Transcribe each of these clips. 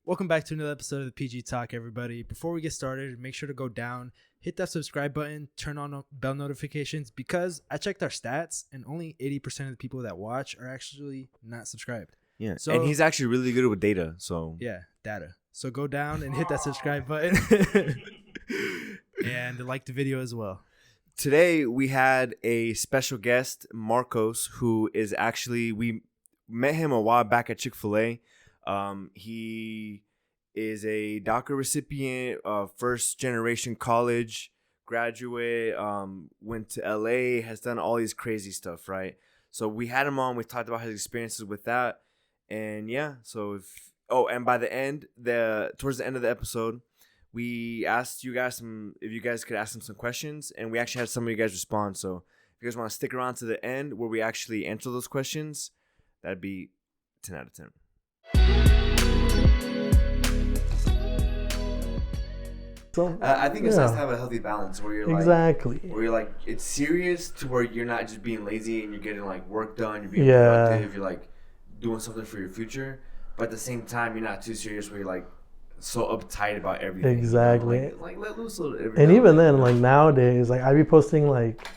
Welcome back to another episode of the PG Talk, everybody. Before we get started, make sure to go down, hit that subscribe button, turn on bell notifications, because I checked our stats and only 80% of the people that watch are actually not subscribed. Yeah, so, and he's actually really good with data. So yeah, data. So go down and hit that subscribe button and like the video as well. Today we had a special guest, Marcos, who is actually, we met him a while back at ChickfilA. He is a DACA recipient, first generation college graduate, went to LA, has done all these crazy stuff, right? So we had him on, we talked about his experiences with that. And yeah, so and by the end, towards the end of the episode, we asked you guys if you guys could ask him some questions, and we actually had some of you guys respond. So if you guys want to stick around to the end where we actually answer those questions, that'd be 10 out of 10. So, I think it's nice to have a healthy balance where you're where you're like, it's serious to where you're not just being lazy and you're getting like work done, you're being productive, you're like doing something for your future, but at the same time you're not too serious where you're like so uptight about everything. Exactly. You know? Like let loose a little. And even then, like nowadays, like I be posting like,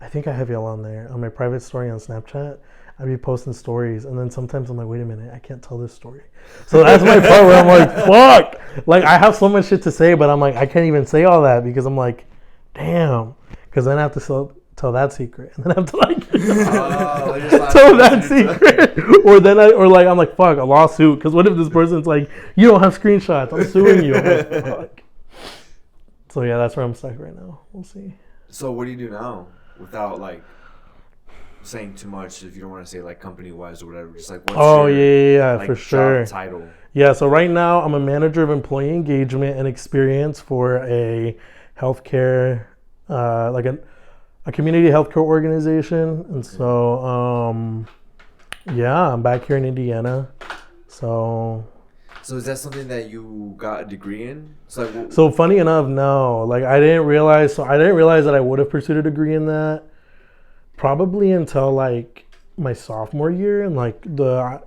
I think I have y'all on there on my private story on Snapchat. I be posting stories, and then sometimes I'm like, wait a minute, I can't tell this story. So that's my part where I'm like, fuck. Like I have so much shit to say, but I'm like, I can't even say all that because I'm like, damn. Because then I have to tell that secret, and then I have to like tell that secret, or like I'm like, fuck, a lawsuit. Because what if this person's like, you don't have screenshots, I'm suing you. I'm like, fuck. So yeah, that's where I'm stuck right now. We'll see. So what do you do now without like saying too much, if you don't want to say like company wise or whatever, just like what's your, like, for sure, job title? Yeah, so right now I'm a manager of employee engagement and experience for a healthcare, like a community healthcare organization. And so yeah, I'm back here in Indiana. So is that something that you got a degree in? So funny enough, no. Like I didn't realize that I would have pursued a degree in that probably until like my sophomore year, and like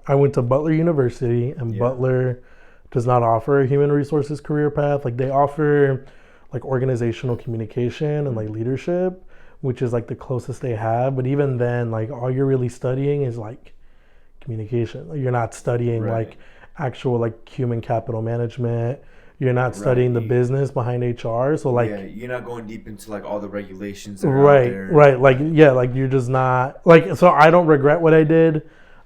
I went to Butler University, and Butler does not offer a human resources career path. Like they offer like organizational communication and like leadership, which is like the closest they have. But even then, like all you're really studying is like communication. Like, you're not studying like actual like human capital management. You're not studying the business behind HR. So like you're not going deep into like all the regulations that are out there. Right. Like like you're just not like, so I don't regret what I did.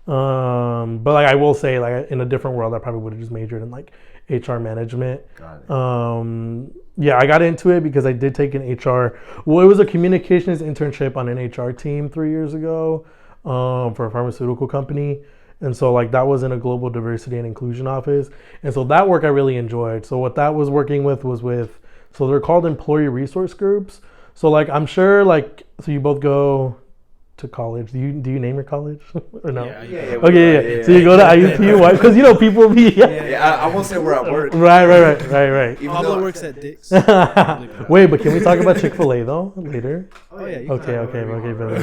But like I will say, like in a different world I probably would have just majored in like HR management. Got it. Yeah, I got into it because I did take an HR. Well, it was a communications internship on an HR team 3 years ago for a pharmaceutical company. And so like that was in a global diversity and inclusion office. And so that work I really enjoyed. So what that was working with so they're called employee resource groups. So like I'm sure like, so you both go to college. Do you name your college or no? Yeah. Okay. So you go to IUPUI because you know people be. I won't say we're at work. Right. Pablo works at Dick's. Wait, but can we talk about ChickfilA though later? Oh yeah. Okay.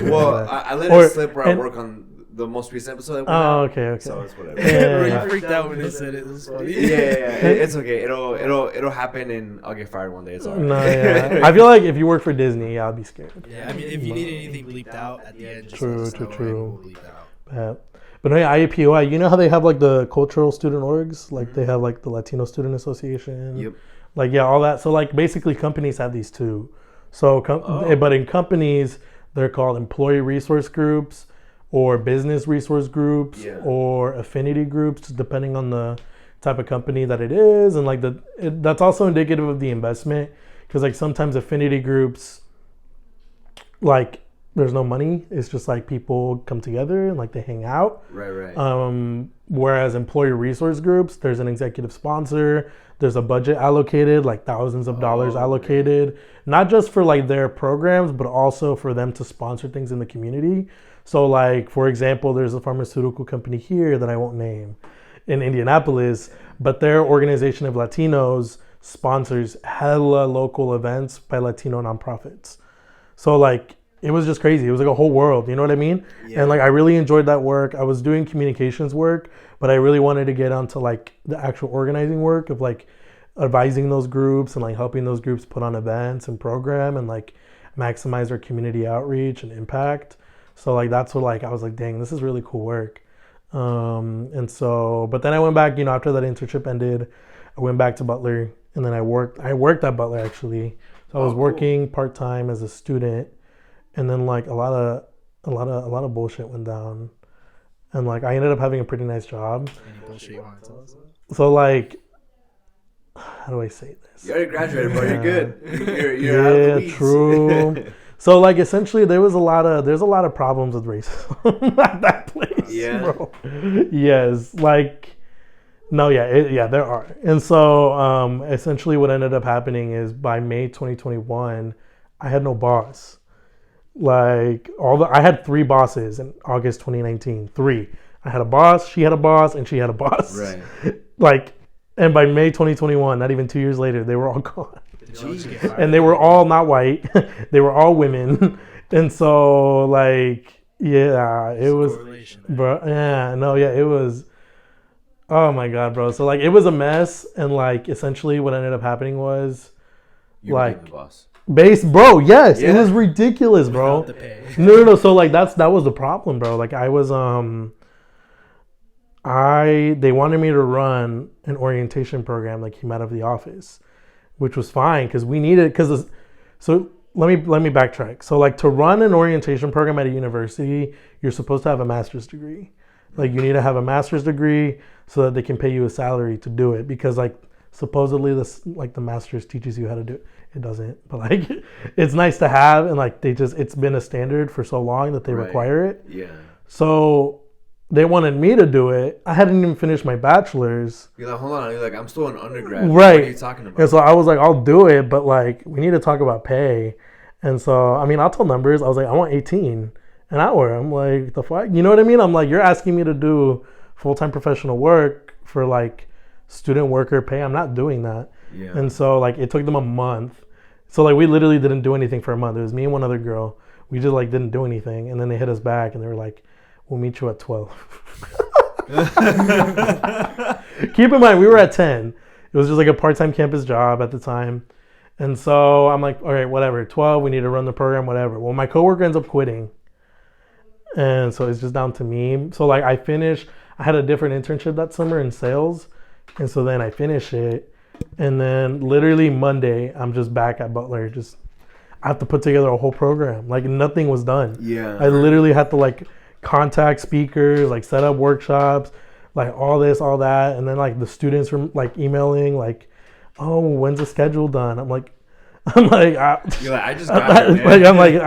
Well, I let it slip where I work on the most recent episode. Okay. So it's whatever. You freaked out when they said it. It was funny. Yeah. It's okay. It'll happen, and I'll get fired one day. It's alright. No, yeah. I feel like if you work for Disney, I'll be scared. Yeah, I mean, if you need anything bleeped out at the end, just true. We'll bleep out. But no, IUPUI, you know how they have like the cultural student orgs, like they have like the Latino Student Association. Yep. Like all that. So like basically companies have these too. So but in companies they're called employee resource groups, or business resource groups, or affinity groups, depending on the type of company that it is. And like that's also indicative of the investment, because like sometimes affinity groups, like there's no money. It's just like people come together and like they hang out. Right. Whereas employee resource groups, there's an executive sponsor, there's a budget allocated, like thousands of dollars allocated, not just for like their programs, but also for them to sponsor things in the community. So like, for example, there's a pharmaceutical company here that I won't name in Indianapolis, but their organization of Latinos sponsors hella local events by Latino nonprofits. So like it was just crazy. It was like a whole world, you know what I mean? Yeah. And like I really enjoyed that work. I was doing communications work, but I really wanted to get onto like the actual organizing work of like advising those groups and like helping those groups put on events and program and like maximize their community outreach and impact. So like that's what like I was like, dang, this is really cool work. And so, but then I went back, you know, after that internship ended, I went back to Butler, and then I worked at Butler actually. So I was working part-time as a student, and then like a lot of bullshit went down, and like I ended up having a pretty nice job. Any bullshit you want to tell us? So like, how do I say this? You already graduated, bro. You're good. You're yeah, out of the weeds. True. So like essentially there's a lot of problems with racism at that place, Yeah. bro. Yes, like no, yeah, there are. And so essentially what ended up happening is by May 2021, I had no boss. Like I had 3 bosses in August 2019. 3. I had a boss, she had a boss, and she had a boss. Right. Like, and by May 2021, not even 2 years later, they were all gone. Jeez. And they were all not white. They were all women. And so like, yeah, it was, bro. Yeah, no, yeah, it was. Oh my God, bro. So like, it was a mess. And like, essentially what ended up happening was You like, became the boss. bro. Yes. Yeah. It was ridiculous, bro. Without the pay. No. So like, that was the problem, bro. Like I was, they wanted me to run an orientation program that came out of the office, which was fine because we needed, so let me backtrack. So like to run an orientation program at a university, you're supposed to have a master's degree. Like you need to have a master's degree so that they can pay you a salary to do it, because like supposedly this, like the master's teaches you how to do it. It doesn't, but like it's nice to have, and like it's been a standard for so long that they require it. Yeah. So they wanted me to do it. I hadn't even finished my bachelor's. You're like, hold on. You're like, I'm still an undergrad. Right. What are you talking about? And so I was like, I'll do it, but like we need to talk about pay. And so, I mean, I'll tell numbers. I was like, I want 18 an hour. I'm like, the fuck? You know what I mean? I'm like, you're asking me to do full-time professional work for like student worker pay. I'm not doing that. Yeah. And so like it took them a month. So like we literally didn't do anything for a month. It was me and one other girl. We just like didn't do anything. And then they hit us back and they were like, we'll meet you at 12. Keep in mind, we were at 10. It was just like a part-time campus job at the time. And so I'm like, all right, whatever, 12, we need to run the program, whatever. Well, my coworker ends up quitting. And so it's just down to me. So like I had a different internship that summer in sales. And so then I finish it. And then literally Monday, I'm just back at Butler. I have to put together a whole program. Like nothing was done. Yeah. I literally had to like contact speakers, like set up workshops, like all this, all that. And then like the students were like emailing like, oh, when's the schedule done? I'm like, You're like, I just got it, like, I'm like,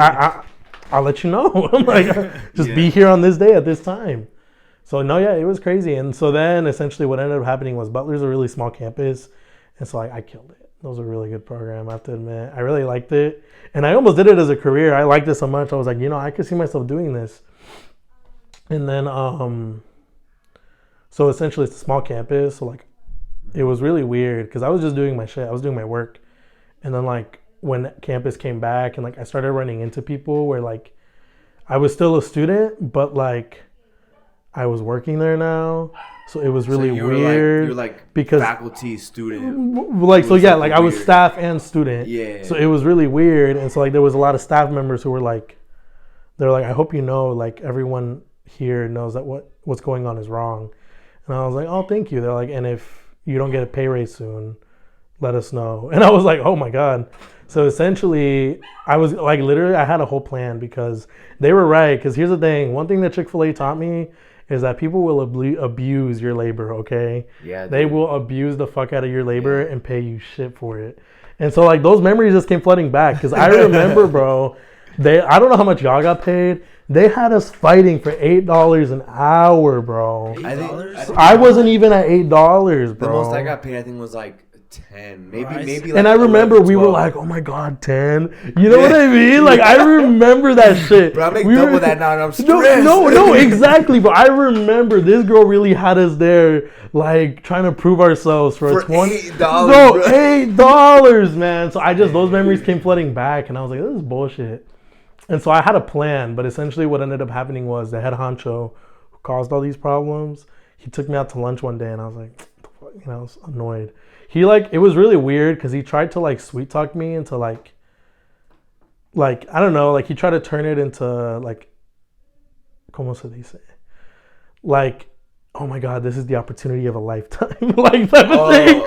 I'll let you know. I'm like, just be here on this day at this time. So no, yeah, it was crazy. And so then essentially what ended up happening was Butler's a really small campus. And so I killed it. It was a really good program, I have to admit. I really liked it. And I almost did it as a career. I liked it so much. I was like, I could see myself doing this. And then, so essentially it's a small campus. So like, it was really weird because I was just doing my shit. I was doing my work. And then like when campus came back and like I started running into people where like I was still a student, but like I was working there now. So it was really weird. You're like because faculty, student. Like, so yeah, like I was staff and student. Yeah. So it was really weird. And so like there was a lot of staff members who were like, they're like, I hope you know, like everyone here knows that what's going on is wrong. And I was like, oh, thank you. They're like, and if you don't get a pay raise soon, let us know. And I was like, oh my God. So essentially I was like, literally I had a whole plan because they were right. Because here's the thing. One thing that ChickfilA taught me is that people will abuse your labor, okay? Yeah. They will abuse the fuck out of your labor and pay you shit for it. And so like those memories just came flooding back. Because I remember, bro, I don't know how much y'all got paid. They had us fighting for $8 an hour, bro. I wasn't even at $8, bro. The most I got paid, I think, was like 10, maybe. Like and I remember 11, we were like, oh my God, 10. You know what I mean? Like I remember that shit. Bro, I make double that now, and I'm stressed. No, exactly. But I remember this girl really had us there, like trying to prove ourselves for $8. Bro, $8, man. So those memories came flooding back, and I was like, this is bullshit. And so I had a plan, but essentially what ended up happening was the head honcho who caused all these problems, he took me out to lunch one day and I was like, I was annoyed. He it was really weird because he tried to sweet talk me into like, I don't know, he tried to turn it into ¿cómo se dice? Oh my God, this is the opportunity of a lifetime, type of thing.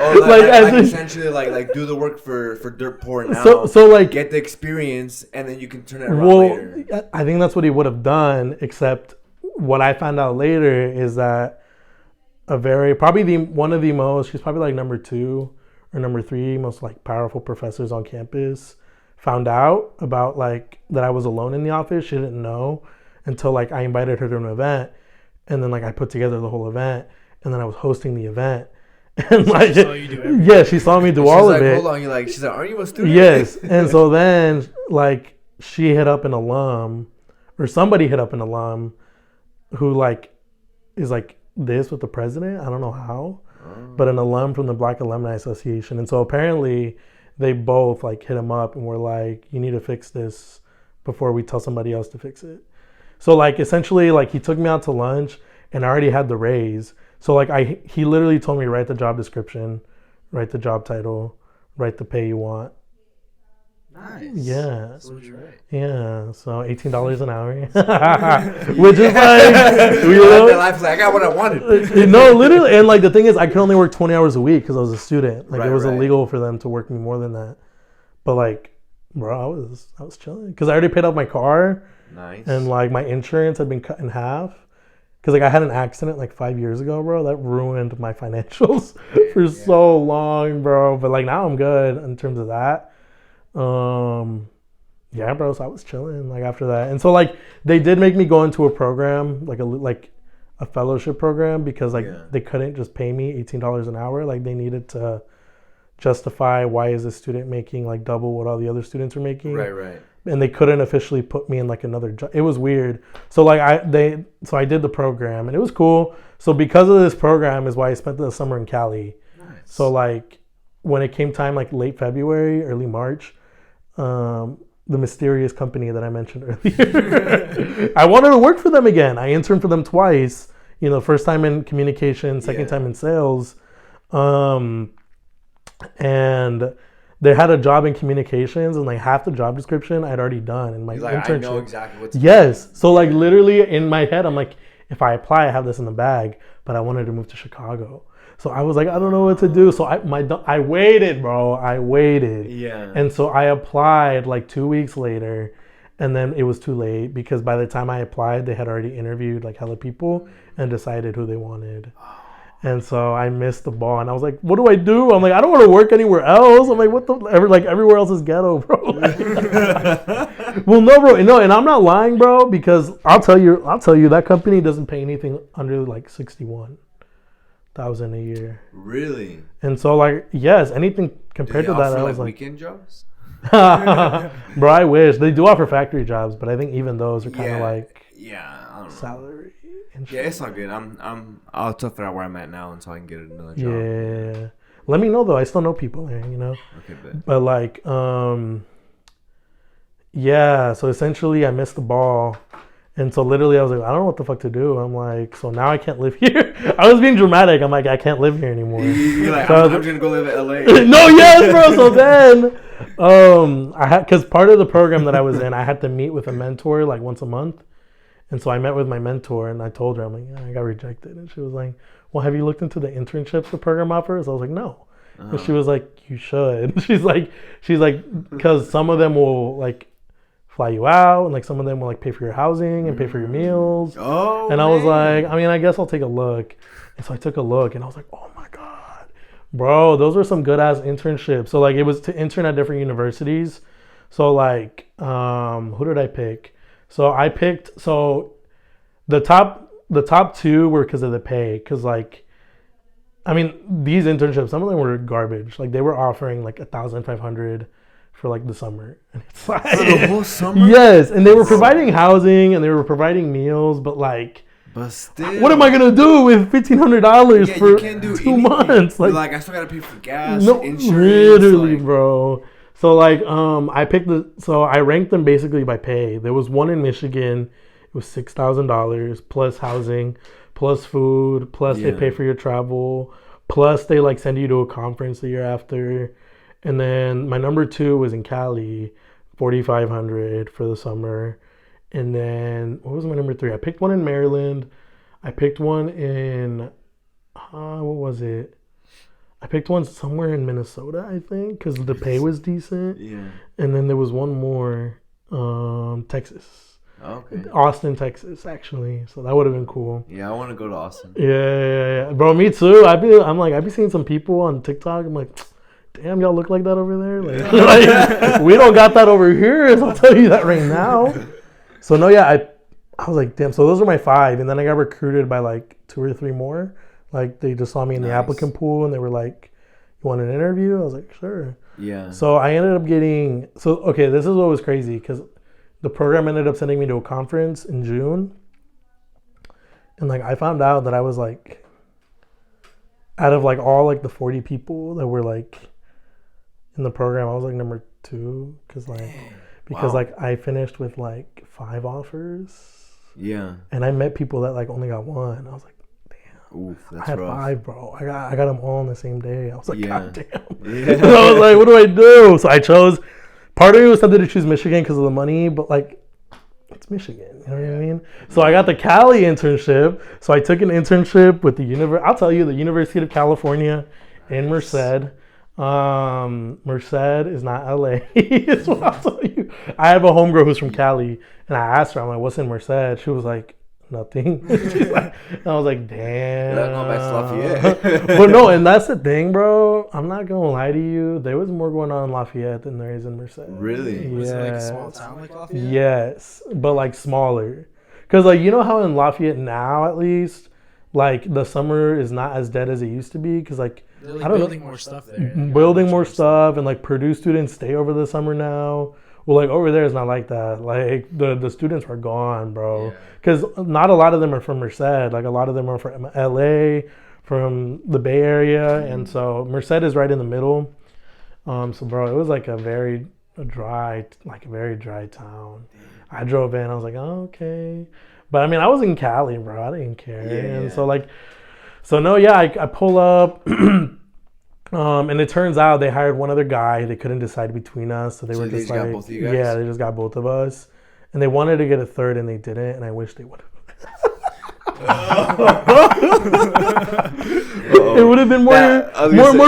Essentially, do the work for dirt poor now. So get the experience, and then you can turn it around later. I think that's what he would have done. Except what I found out later is that one of the most, she's probably number 2 or number 3 most powerful professors on campus, found out about that I was alone in the office. She didn't know until I invited her to an event. And then I put together the whole event, and then I was hosting the event, and she saw you do everything. Yeah, she saw me do all of it. Hold on, she's like, aren't you a student? Yes, and so then she hit up an alum, or somebody hit up an alum, who is this with the president. I don't know how, but an alum from the Black Alumni Association, and so apparently they both hit him up and were like, you need to fix this before we tell somebody else to fix it. So essentially he took me out to lunch and I already had the raise. So he literally told me, write the job description, write the job title, write the pay you want. Nice. Yeah. That's what you're right. Yeah. So $18 an hour, which is I got what I wanted. No, literally, and the thing is, I could only work 20 hours a week because I was a student. It was illegal for them to work me more than that. But bro, I was chilling because I already paid off my car. Nice. And my insurance had been cut in half because I had an accident 5 years ago, bro. That ruined my financials for so long, bro. But now I'm good in terms of that. Yeah, bro. So I was chilling after that, and so they did make me go into a program a fellowship program because they couldn't just pay me $18 an hour. They needed to justify why is this student making double what all the other students are making. Right. And they couldn't officially put me in another job. It was weird. So I did the program and it was cool. So because of this program is why I spent the summer in Cali. Nice. So when it came time late February, early March, the mysterious company that I mentioned earlier, I wanted to work for them again. I interned for them twice. First time in communication, second time in sales, and they had a job in communications, and half the job description I'd already done in my internship. I know exactly what's Yes. So literally in my head, I'm if I apply, I have this in the bag. But I wanted to move to Chicago, so I was I don't know what to do. So I waited, bro. I waited. Yeah. And so I applied 2 weeks later, and then it was too late because by the time I applied, they had already interviewed hella people and decided who they wanted. And so I missed the ball, and I was like, "What do I do?" I'm I don't want to work anywhere else. I'm what the everywhere else is ghetto, bro. Well, no, bro, no, and I'm not lying, bro, because I'll tell you, that company doesn't pay anything under 61,000 a year. Really? And so yes, anything compared to that, I was weekend jobs. Bro, I wish they do offer factory jobs, but I think even those are kind of I don't know. salary. Yeah, it's not good. I'll tough it out where I'm at now until I can get another job. Yeah. Let me know though. I still know people there, Okay, bet. But yeah. So essentially, I missed the ball, and so literally, I was I don't know what the fuck to do. I'm so now I can't live here. I was being dramatic. I'm I can't live here anymore. You're so I'm gonna go live in LA. No, yes, bro. So then, I had because part of the program that I was in, I had to meet with a mentor once a month. And so I met with my mentor and I told her, I'm I got rejected. And she was like, well, have you looked into the internships the program offers? I was like, no. Uh-huh. And she was like, you should. She's like, because some of them will fly you out and some of them will pay for your housing and pay for your meals. Oh, and I was like, I guess I'll take a look. And so I took a look and I was like, oh my God, bro, those were some good ass internships. So it was to intern at different universities. So who did I pick? So I picked, the top two were because of the pay. Because these internships, some of them were garbage. They were offering $1,500 for the summer. And it's for the whole summer? Yes. And they were providing housing and they were providing meals. But still, what am I going to do with $1,500 for 2 months? I still got to pay for gas, no, insurance. Literally, bro. So like I ranked them basically by pay. There was one in Michigan. It was $6,000 plus housing, plus food, plus they pay for your travel, plus they like send you to a conference the year after. And then my number 2 was in Cali, $4,500 for the summer. And then what was my number 3? I picked one in Maryland. I picked one in what was it? I picked one somewhere in Minnesota, I think, because the pay was decent. Yeah. And then there was one more, Texas. Okay. Austin, Texas, actually. So that would have been cool. Yeah, I want to go to Austin. Yeah. Bro, me too. I be seeing some people on TikTok. I'm like, damn, y'all look like that over there. Like we don't got that over here. So I'll tell you that right now. So no, yeah, I was like, damn. So those are my 5, and then I got recruited by like 2 or 3 more. Like they just saw me in the applicant pool, and they were like, "You want an interview?" I was like, "Sure." Yeah. So I ended up getting. So okay, this is what was crazy because the program ended up sending me to a conference in June, and like I found out that I was like, out of like all like the 40 people that were like in the program, I was like number 2 because like I finished with like 5 offers. Yeah. And I met people that like only got 1. I was like, damn. Oof, that's I had rough. 5, bro. I got them all on the same day. I was like, God damn. Yeah. So I was like, what do I do? So I chose. Part of me was tempted to choose Michigan because of the money, but like, it's Michigan, you know what I mean? So I got the Cali internship. So I took an internship with the University of California in Merced. Merced is not LA. That's what I'll tell you. I have a homegirl who's from Cali, and I asked her, I'm like, what's in Merced? She was like, nothing. She's like, and I was like, damn. You're not going back to Lafayette. But no, and that's the thing, bro. I'm not gonna lie to you. There was more going on in Lafayette than there is in Merced. Really? Yeah. Was it like a small town like Lafayette? Yes, but like smaller. Cause like you know how in Lafayette now at least, like the summer is not as dead as it used to be. Cause like they're like building more stuff there. Building more stuff, and like Purdue students stay over the summer now. Well, like over there, it's not like that. Like the students are gone, bro. Because not a lot of them are from Merced. Like a lot of them are from LA, from the Bay Area, and so Merced is right in the middle. So, bro, it was like a very dry town. I drove in. I was like, oh, okay, but I mean, I was in Cali, bro. I didn't care, and so like, I pull up. And it turns out they hired one other guy. They couldn't decide between us, so they were just like, got both of you guys? Yeah, they just got both of us, and they wanted to get a third, and they didn't, and I wish they would have. It would have been more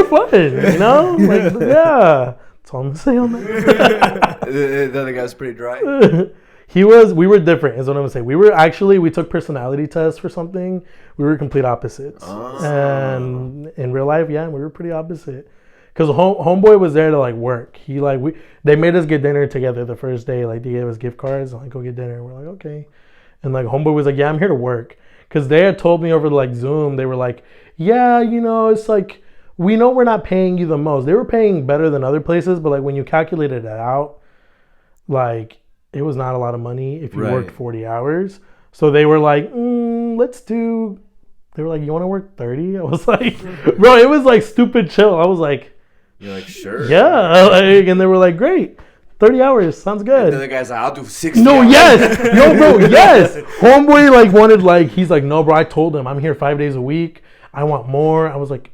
fun, you know? Like, yeah, that's all I'm gonna say on that. The other guy was pretty dry. We were different, is what I'm gonna say. We took personality tests for something. We were complete opposites. Oh. And in real life, yeah, we were pretty opposite. Because Homeboy was there to like work. They made us get dinner together the first day. Like they gave us gift cards and like go get dinner. And we're like, okay. And like Homeboy was like, yeah, I'm here to work. Because they had told me over like Zoom, they were like, yeah, you know, it's like, we know we're not paying you the most. They were paying better than other places, but like when you calculated it out, like, it was not a lot of money if you worked 40 hours. So they were like, they were like, you want to work 30? I was like, bro, it was like stupid chill. I was like, you're like, sure. Yeah. Like, and they were like, great. 30 hours. Sounds good. And the other guy's like, I'll do 60 No, hours. Yes. Yo, bro, yes. Homeboy like wanted like, he's like, no, bro, I told him I'm here 5 days a week. I want more. I was like,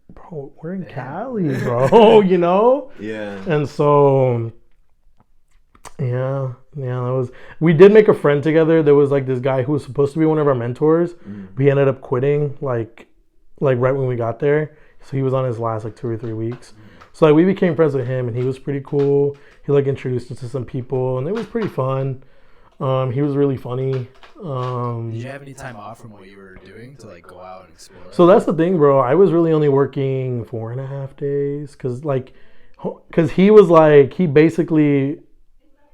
bro, we're in Cali, bro, you know? Yeah. And so... Yeah, we did make a friend together. There was like this guy who was supposed to be one of our mentors. But he ended up quitting like right when we got there. So he was on his last like 2 or 3 weeks. So like we became friends with him, and he was pretty cool. He like introduced us to some people, and it was pretty fun. He was really funny. Did you have any time off from what you were doing to like go out and explore? So that's the thing, bro. I was really only working 4.5 days because he was like, he basically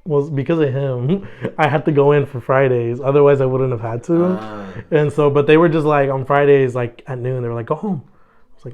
was, because of him, I had to go in for Fridays. Otherwise, I wouldn't have had to. And so, but they were just like on Fridays, like at noon, they were like, go home. I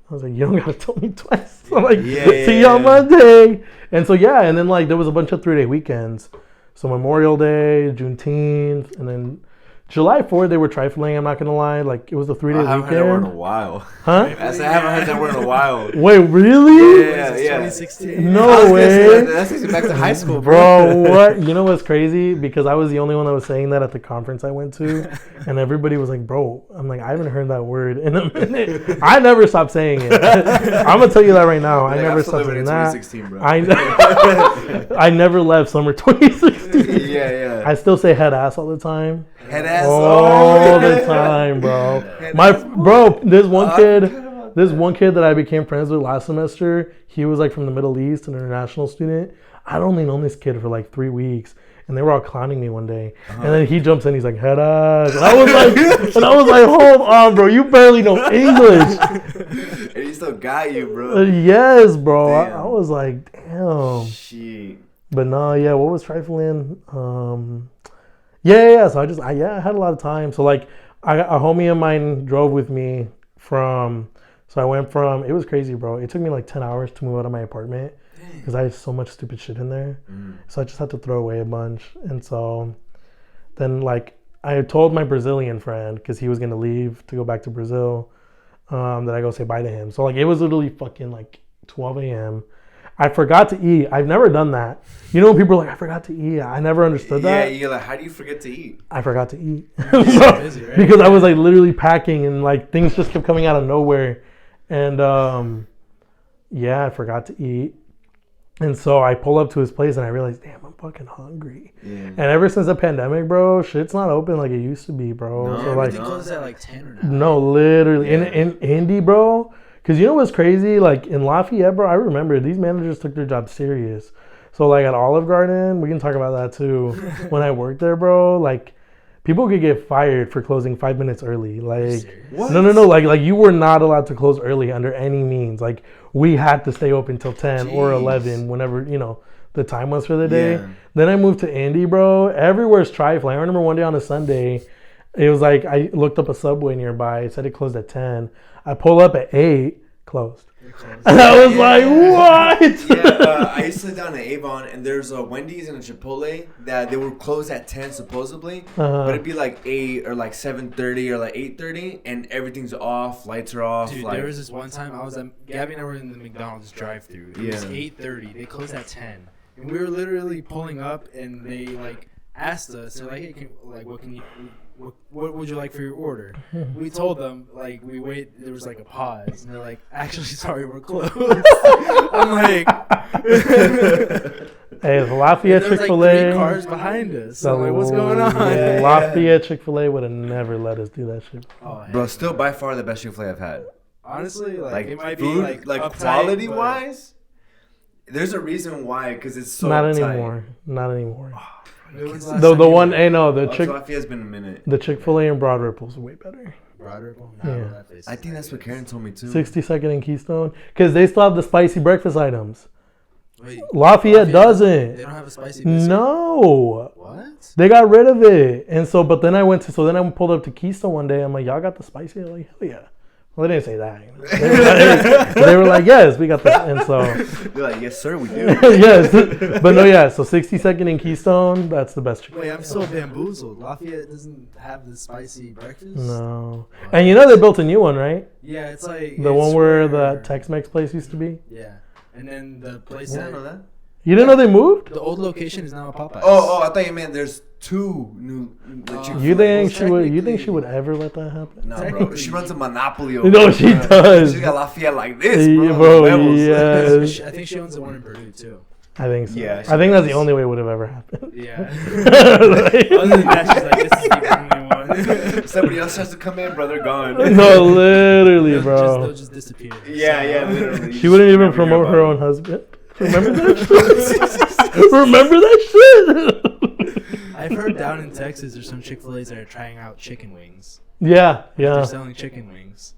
was like, you don't gotta tell me twice. I'm like, see you on Monday. And so, and then like there was a bunch of 3-day weekends. So Memorial Day, Juneteenth, and then July 4th, they were trifling. I'm not gonna lie. Like, it was a 3-day weekend. I haven't heard that word in a while. Huh? I haven't heard that word in a while. Wait, really? Yeah. 2016. No way. That's back to high school, Bro, what? You know what's crazy? Because I was the only one that was saying that at the conference I went to, and everybody was like, "Bro," I'm like, "I haven't heard that word in a minute." I never stopped saying it. I'm gonna tell you that right now. I never stopped saying that. 2016, bro. I never left summer 2016. Yeah. I still say head ass all the time. Head ass all the time, bro. There's one kid that I became friends with last semester. He was like from the Middle East, an international student. I'd only known this kid for like 3 weeks, and they were all clowning me one day. And then he jumps in, he's like, head ass. And I was like, hold on, bro, you barely know English. And he still got you, bro. Yes, bro. I was like, damn. Shit. But no, yeah, what was trifling? Yeah. So I had a lot of time. So like, a homie of mine drove with me so I went from, it was crazy, bro. It took me like 10 hours to move out of my apartment because I had so much stupid shit in there. So I just had to throw away a bunch. And so then like, I told my Brazilian friend, because he was going to leave to go back to Brazil, that I go say bye to him. So like, it was literally fucking like 12 a.m. I forgot to eat. I've never done that. You know when people are like, I forgot to eat. I never understood that. Yeah, you're like, how do you forget to eat? I forgot to eat. Busy, right? Because I was like literally packing and like things just kept coming out of nowhere. And I forgot to eat. And so I pull up to his place and I realized, damn, I'm fucking hungry. Yeah. And ever since the pandemic, bro, shit's not open like it used to be, bro. No, so like, closes at like 10 or 9. No, literally. Yeah. In Indy, bro. Because you know what's crazy? Like in Lafayette, bro, I remember these managers took their job serious. So like at Olive Garden, we can talk about that too. When I worked there, bro, like people could get fired for closing 5 minutes early. Like, what? No. Like you were not allowed to close early under any means. Like we had to stay open till 10 or 11, whenever, the time was for the day. Yeah. Then I moved to Indy, bro. Everywhere's trifling. I remember one day on a Sunday, it was like, I looked up a Subway nearby. It said it closed at 10. I pull up at 8, closed. And I was like, what? Yeah, I used to live down in Avon, and there's a Wendy's and a Chipotle that they were closed at 10 supposedly, but it'd be like 8 or like 7:30 or like 8:30, and everything's off, lights are off. Dude, like, there was this one time Gabby and I were in the McDonald's drive-thru. It was 8:30. They closed at 10, and we were literally pulling up, and they like asked us, they're like, hey, what would you like for your order? We told them, like, there was like a pause, and they're like, actually, sorry, we're closed. I'm like, hey, the Lafayette ChickfilA. Like 3 cars behind us. So I'm like, what's going on? Yeah. Lafayette ChickfilA would have never let us do that shit. Oh, bro, still by far the best Chick-fil-A I've had. Honestly, like it might food, be like quality wise. There's a reason why, because it's so not uptight. Not anymore. The one, hey, no, the Lafayette's been a minute. The Chick-fil-A in Broad Ripple's way better. Broad Ripple? Yeah. I think that's what Karen told me too. 62nd and Keystone, because they still have the spicy breakfast items. Wait, Lafayette doesn't. They don't have a spicy biscuit? No. What? They got rid of it. And so, but then I pulled up to Keystone one day. I'm like, y'all got the spicy? They're like, hell yeah. Well, they didn't say that. They were like, yes, we got that. And so they're like, yes, sir, we do. Yes. But no, yeah. So 62nd and Keystone, that's the best chicken. Wait, I'm so bamboozled. Lafayette doesn't have the spicy breakfast? No. And you know they built a new one, right? Yeah, it's like the one where the Tex-Mex place used to be. Yeah. And then the place I don't know that. You didn't know they moved? The old location is now a Popeyes. Oh, I thought you meant there's 2 new. You think she would ever let that happen? No, bro. She runs a monopoly over. No, she does. She got Lafayette like this, bro. Yeah, bro, yes. I think she owns the one in Purdue too. I think so. Yeah, I think that's the only way it would have ever happened. Yeah. Other than that, she's like, this is the only one. Somebody else has to come in, brother. Gone. No, literally, bro. They'll just disappear. Yeah, literally. She wouldn't even promote her own husband. Remember that shit? Remember that shit? I've heard down in Texas there's some Chick-fil-A's that are trying out chicken wings. Yeah. They're selling chicken wings.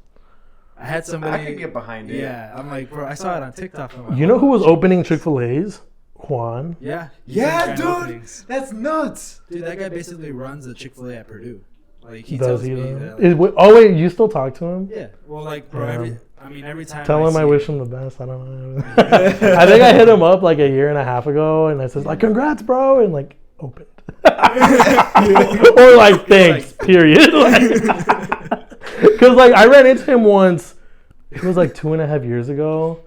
I had somebody. I could get behind it. Yeah, I'm like, bro, I saw it on TikTok. Like, you know who was opening Chick-fil-A's? Juan. Yeah. Dude. Openings. That's nuts. Dude, that guy basically runs the Chick-fil-A at Purdue. Like, he Does tells he? me that, like, oh, wait, you still talk to him? Yeah. Well, like, bro, every time. Tell him I wish him the best. I don't know. I think I hit him up like a year and a half ago, and I said, like, congrats, bro, and like, opened. Or like thanks, period. Because like I ran into him once. It was like 2.5 years ago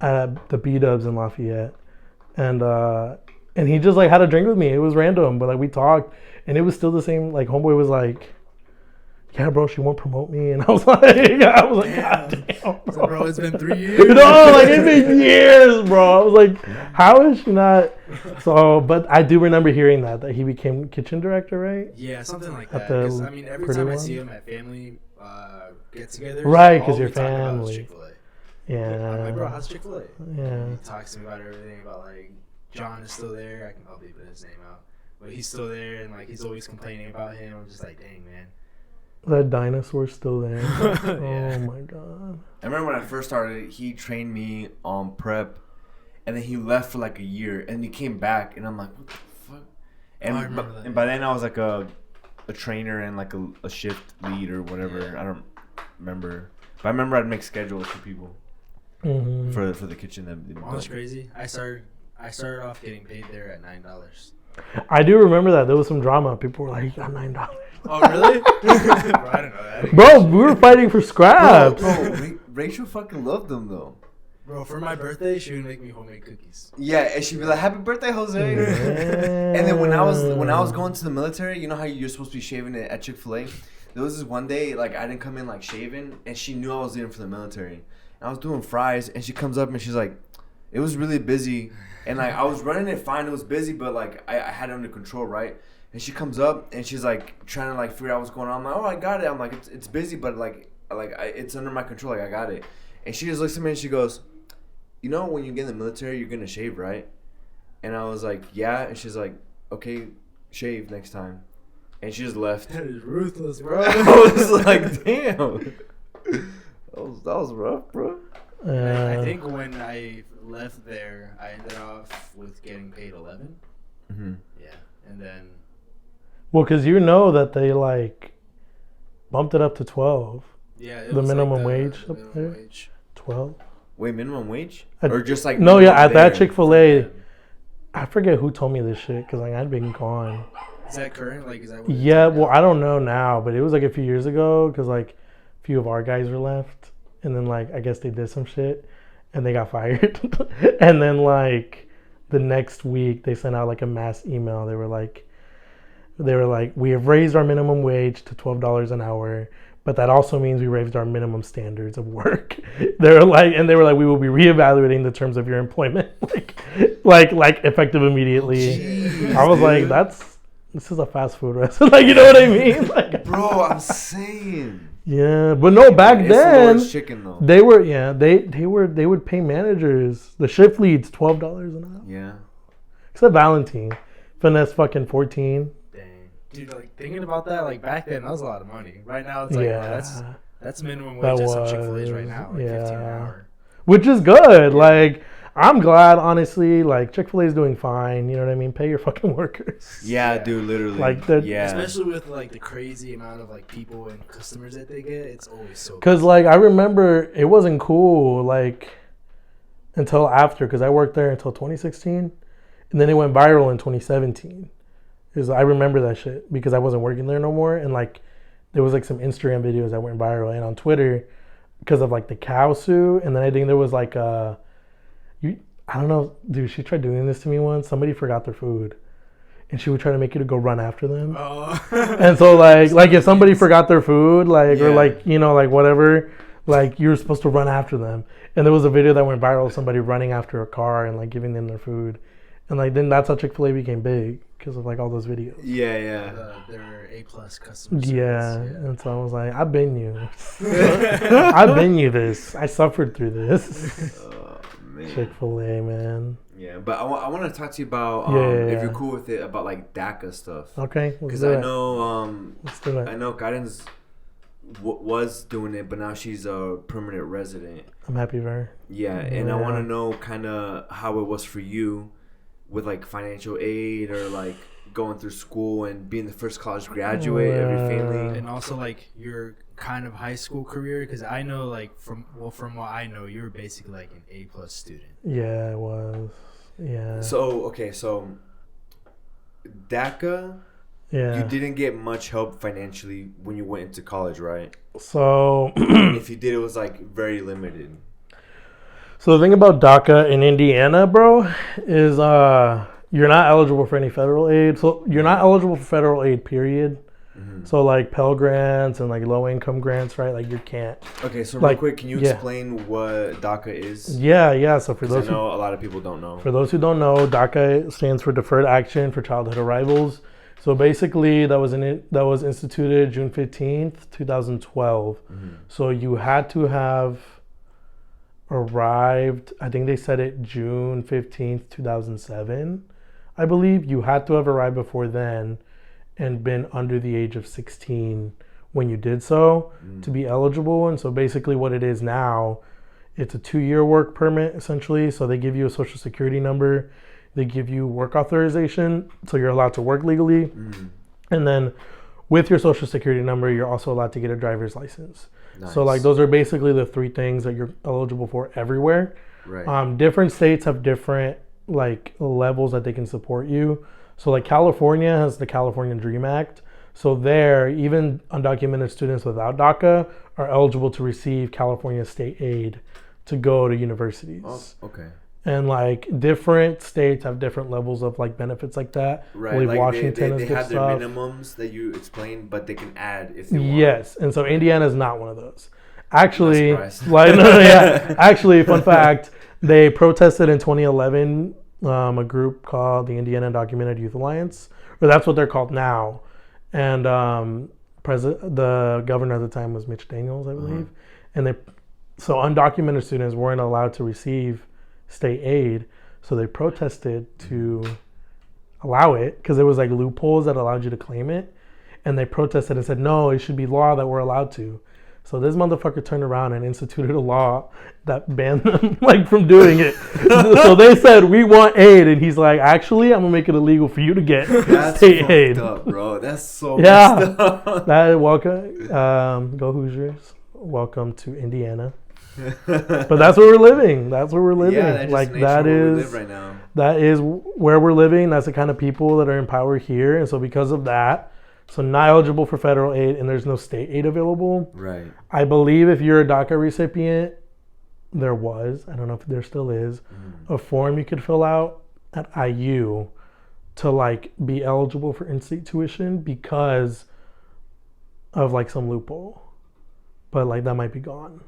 at the B-Dubs in Lafayette, and he just like had a drink with me. It was random, but like we talked, and it was still the same. Like Homeboy was like, "Yeah, bro, she won't promote me," and I was like, "God damn, bro." So, bro, it's been 3 years. No, like it's been years, bro. I was like, "How is she not?" So, but I do remember hearing that he became kitchen director, right? Yeah, something like At that. the 'Cause, I mean, every Purdue time I one? see him at family get-togethers, Right, 'cause all your we talk about is family. ChickfilA. Yeah. I'm like, bro, how's ChickfilA? Yeah. He talks to me about everything, about like John is still there. I'll leave his name out, but he's still there, and like he's always complaining about him. I'm just like, dang, man. That dinosaur's still there. Yeah. Oh my god. I remember when I first started, he trained me on prep, and then he left for like a year, and he came back, and I'm like, what the fuck? And, I remember that. and by then I was like a trainer and like a shift lead or whatever. Yeah. I don't remember, but I remember I'd make schedules for people for the kitchen. Well, that's crazy. I started off getting paid there at $9. I do remember that. There was some drama. People were like, "You got $9." Oh, really? Bro, I didn't know that. Bro, we were fighting for scraps. Bro, Rachel fucking loved them though. Bro, for my birthday, she would make me homemade cookies. Yeah, and she'd be like, "Happy birthday, Jose!" Yeah. And then when I was going to the military, you know how you're supposed to be shaving it at Chick-fil-A? There was this one day, like I didn't come in like shaving, and she knew I was in for the military. And I was doing fries, and she comes up and she's like, "It was really busy," and like I was running it fine. It was busy, but like I had it under control, right? And she comes up and she's like trying to like figure out what's going on. I'm like, "Oh, I got it." I'm like, "It's busy, but it's under my control. Like I got it." And she just looks at me and she goes, "You know, when you get in the military, you're gonna shave, right?" And I was like, "Yeah." And she's like, "Okay, shave next time." And she just left. That is ruthless, bro. I was like, "Damn." That was rough, bro. I think when I left there, I ended off with getting paid 11. Mm-hmm. Yeah, and then Well, because you know that they like bumped it up to 12. yeah, it The was minimum like wage the up minimum there? wage. 12. Wait, minimum wage? At- Or just like No, yeah, minimum at that there? Chick-fil-A, I forget who told me this shit because like I'd been gone. Is that current? Like, is that what it's Yeah, like well, now? I don't know now, but it was like a few years ago because like a few of our guys were left, and then like I guess they did some shit and they got fired, and then like the next week they sent out like a mass email. They were like, "We have raised our minimum wage to $12 an hour, but that also means we raised our minimum standards of work." They were like, "We will be reevaluating the terms of your employment, like effective immediately." Jeez, I was like, dude. This is a fast food restaurant. Like, you know what I mean? Like, Bro, I'm saying. yeah, but no, back It's then Lord's chicken though. they would pay managers, the shift leads $12 an hour. Yeah. Except Valentine, finesse fucking 14. Dang, dude, like thinking about that, like back then, that was a lot of money. Right now, it's like, Yeah, that's minimum That wage at some was, Chick-fil-A's right now, like 15 an yeah. hour. which is good. Like, I'm glad, honestly. Like, Chick-fil-A is doing fine. You know what I mean? Pay your fucking workers. Yeah, Yeah. dude, literally. Like, the- yeah. Especially with like the crazy amount of like people and customers that they get, it's always so. Because, like, I remember it wasn't cool, like, until after, because I worked there until 2016, and then it went viral in 2017. Because I remember that shit, because I wasn't working there no more, and, like, there was, like, some Instagram videos that went viral, and on Twitter, because of, like, the cow suit, and then I think there was, like, I don't know, dude, she tried doing this to me once. Somebody forgot their food, and she would try to make you to go run after them. Oh. And so like if somebody forgot their food, like, or Yeah. like, you know, like whatever, like you're supposed to run after them. And there was a video that went viral of somebody running after a car and like giving them their food. And like then that's how Chick-fil-A became big, because of like all those videos. Yeah, yeah. Their A+ customer service. Yeah. And so I was like, I've been you. I've been you this. I suffered through this. Oh, man. Chick-fil-A, man. Yeah, but I want to talk to you about, Yeah. if you're cool with it, about like DACA stuff. Okay, let's Because do I it. know, Let's do it. I know Karen's was doing it, but now she's a permanent resident. I'm happy for her. Yeah, and I want Yeah. to know kind of how it was for you with like financial aid or like going through school and being the first college graduate of your family. And also like your kind of high school career, because I know like from what I know, you were basically like an A+ student. Yeah, it was. Yeah. So, okay, so DACA, Yeah. you didn't get much help financially when you went into college, right? So And if you did, it was like very limited. So the thing about DACA in Indiana, bro, is you're not eligible for any federal aid. So you're not eligible for federal aid, period. Mm-hmm. So like Pell Grants and like low income grants, right? Like you can't. Okay, so like, real quick, can you explain what DACA is? Yeah. So for those I know a lot of people don't know. For those who don't know, DACA stands for Deferred Action for Childhood Arrivals. So basically, that was instituted June 15th, 2012. Mm-hmm. So you had to have arrived, I think they said it June 15th, 2007. I believe you had to have arrived before then and been under the age of 16 when you did so to be eligible. And so basically what it is now, it's a 2-year work permit essentially. So they give you a social security number, they give you work authorization, so you're allowed to work legally. And then with your social security number, you're also allowed to get a driver's license. Nice. So like those are basically the 3 things that you're eligible for everywhere. Right. Different states have different like levels that they can support you. So like California has the California Dream Act. So there, even undocumented students without DACA are eligible to receive California state aid to go to universities. Oh, okay. And like different states have different levels of like benefits like that. Right. Like Washington they have their minimums that you explained, but they can add if they want. Yes. And so Indiana is not one of those. Actually, Actually, fun fact, they protested in 2011, a group called the Indiana Undocumented Youth Alliance, or that's what they're called now. And the governor at the time was Mitch Daniels, I believe. And so undocumented students weren't allowed to receive state aid, so they protested to allow it because there was like loopholes that allowed you to claim it, and they protested and said no, it should be law that we're allowed to. So this motherfucker turned around and instituted a law that banned them like from doing it. So they said we want aid, and he's like, actually, I'm gonna make it illegal for you to get state aid. Up, bro. That's so messed up. Welcome, go Hoosiers. Welcome to Indiana. But that's where we're living. Yeah, like that is we live right now. That is where we're living. That's the kind of people that are in power here. And so because of that, so not eligible for federal aid, and there's no state aid available. Right. I believe if you're a DACA recipient, there was, I don't know if there still is, a form you could fill out at IU to like be eligible for in-state tuition because of like some loophole. But like that might be gone.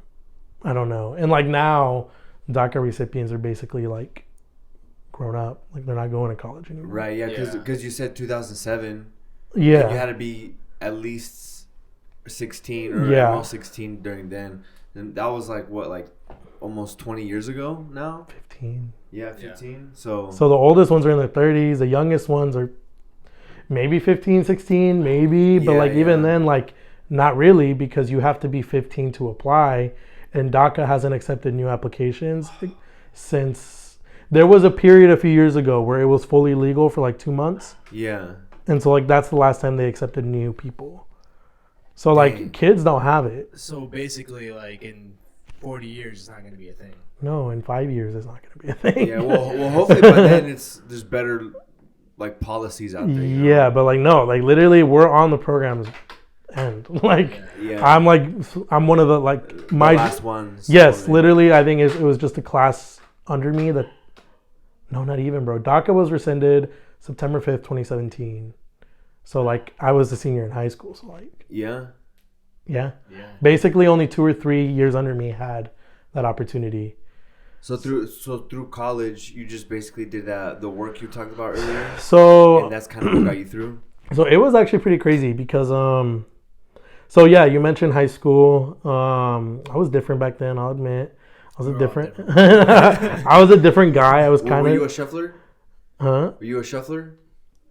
I don't know. And like now, DACA recipients are basically like grown up. Like they're not going to college anymore. Right, yeah, because you said 2007. Yeah. You had to be at least 16 or almost 16 during then. And that was like, what, like almost 20 years ago now? 15. Yeah, 15. Yeah. So the oldest ones are in their 30s. The youngest ones are maybe 15, 16, maybe. But like even then, like not really, because you have to be 15 to apply. And DACA hasn't accepted new applications since there was a period a few years ago where it was fully legal for like 2 months. Yeah. And so like that's the last time they accepted new people. So like kids don't have it. So basically like in 40 years it's not going to be a thing. No, in 5 years it's not going to be a thing. Yeah, well hopefully by then there's better like policies out there. Yeah, but like no, like literally we're on the program's end. Like I'm one of the like my the last ones. Yes, literally I think it was just a class under me that no, not even, bro. DACA was rescinded September 5th, 2017. So like I was a senior in high school, so like yeah. Basically only 2 or 3 years under me had that opportunity. So through college you just basically did the work you talked about earlier. So and that's kind of what got you through. So it was actually pretty crazy because so yeah, you mentioned high school. I was different back then, I'll admit. I was I was a different guy. I was kind of. Were you a shuffler? Huh? Were you a shuffler?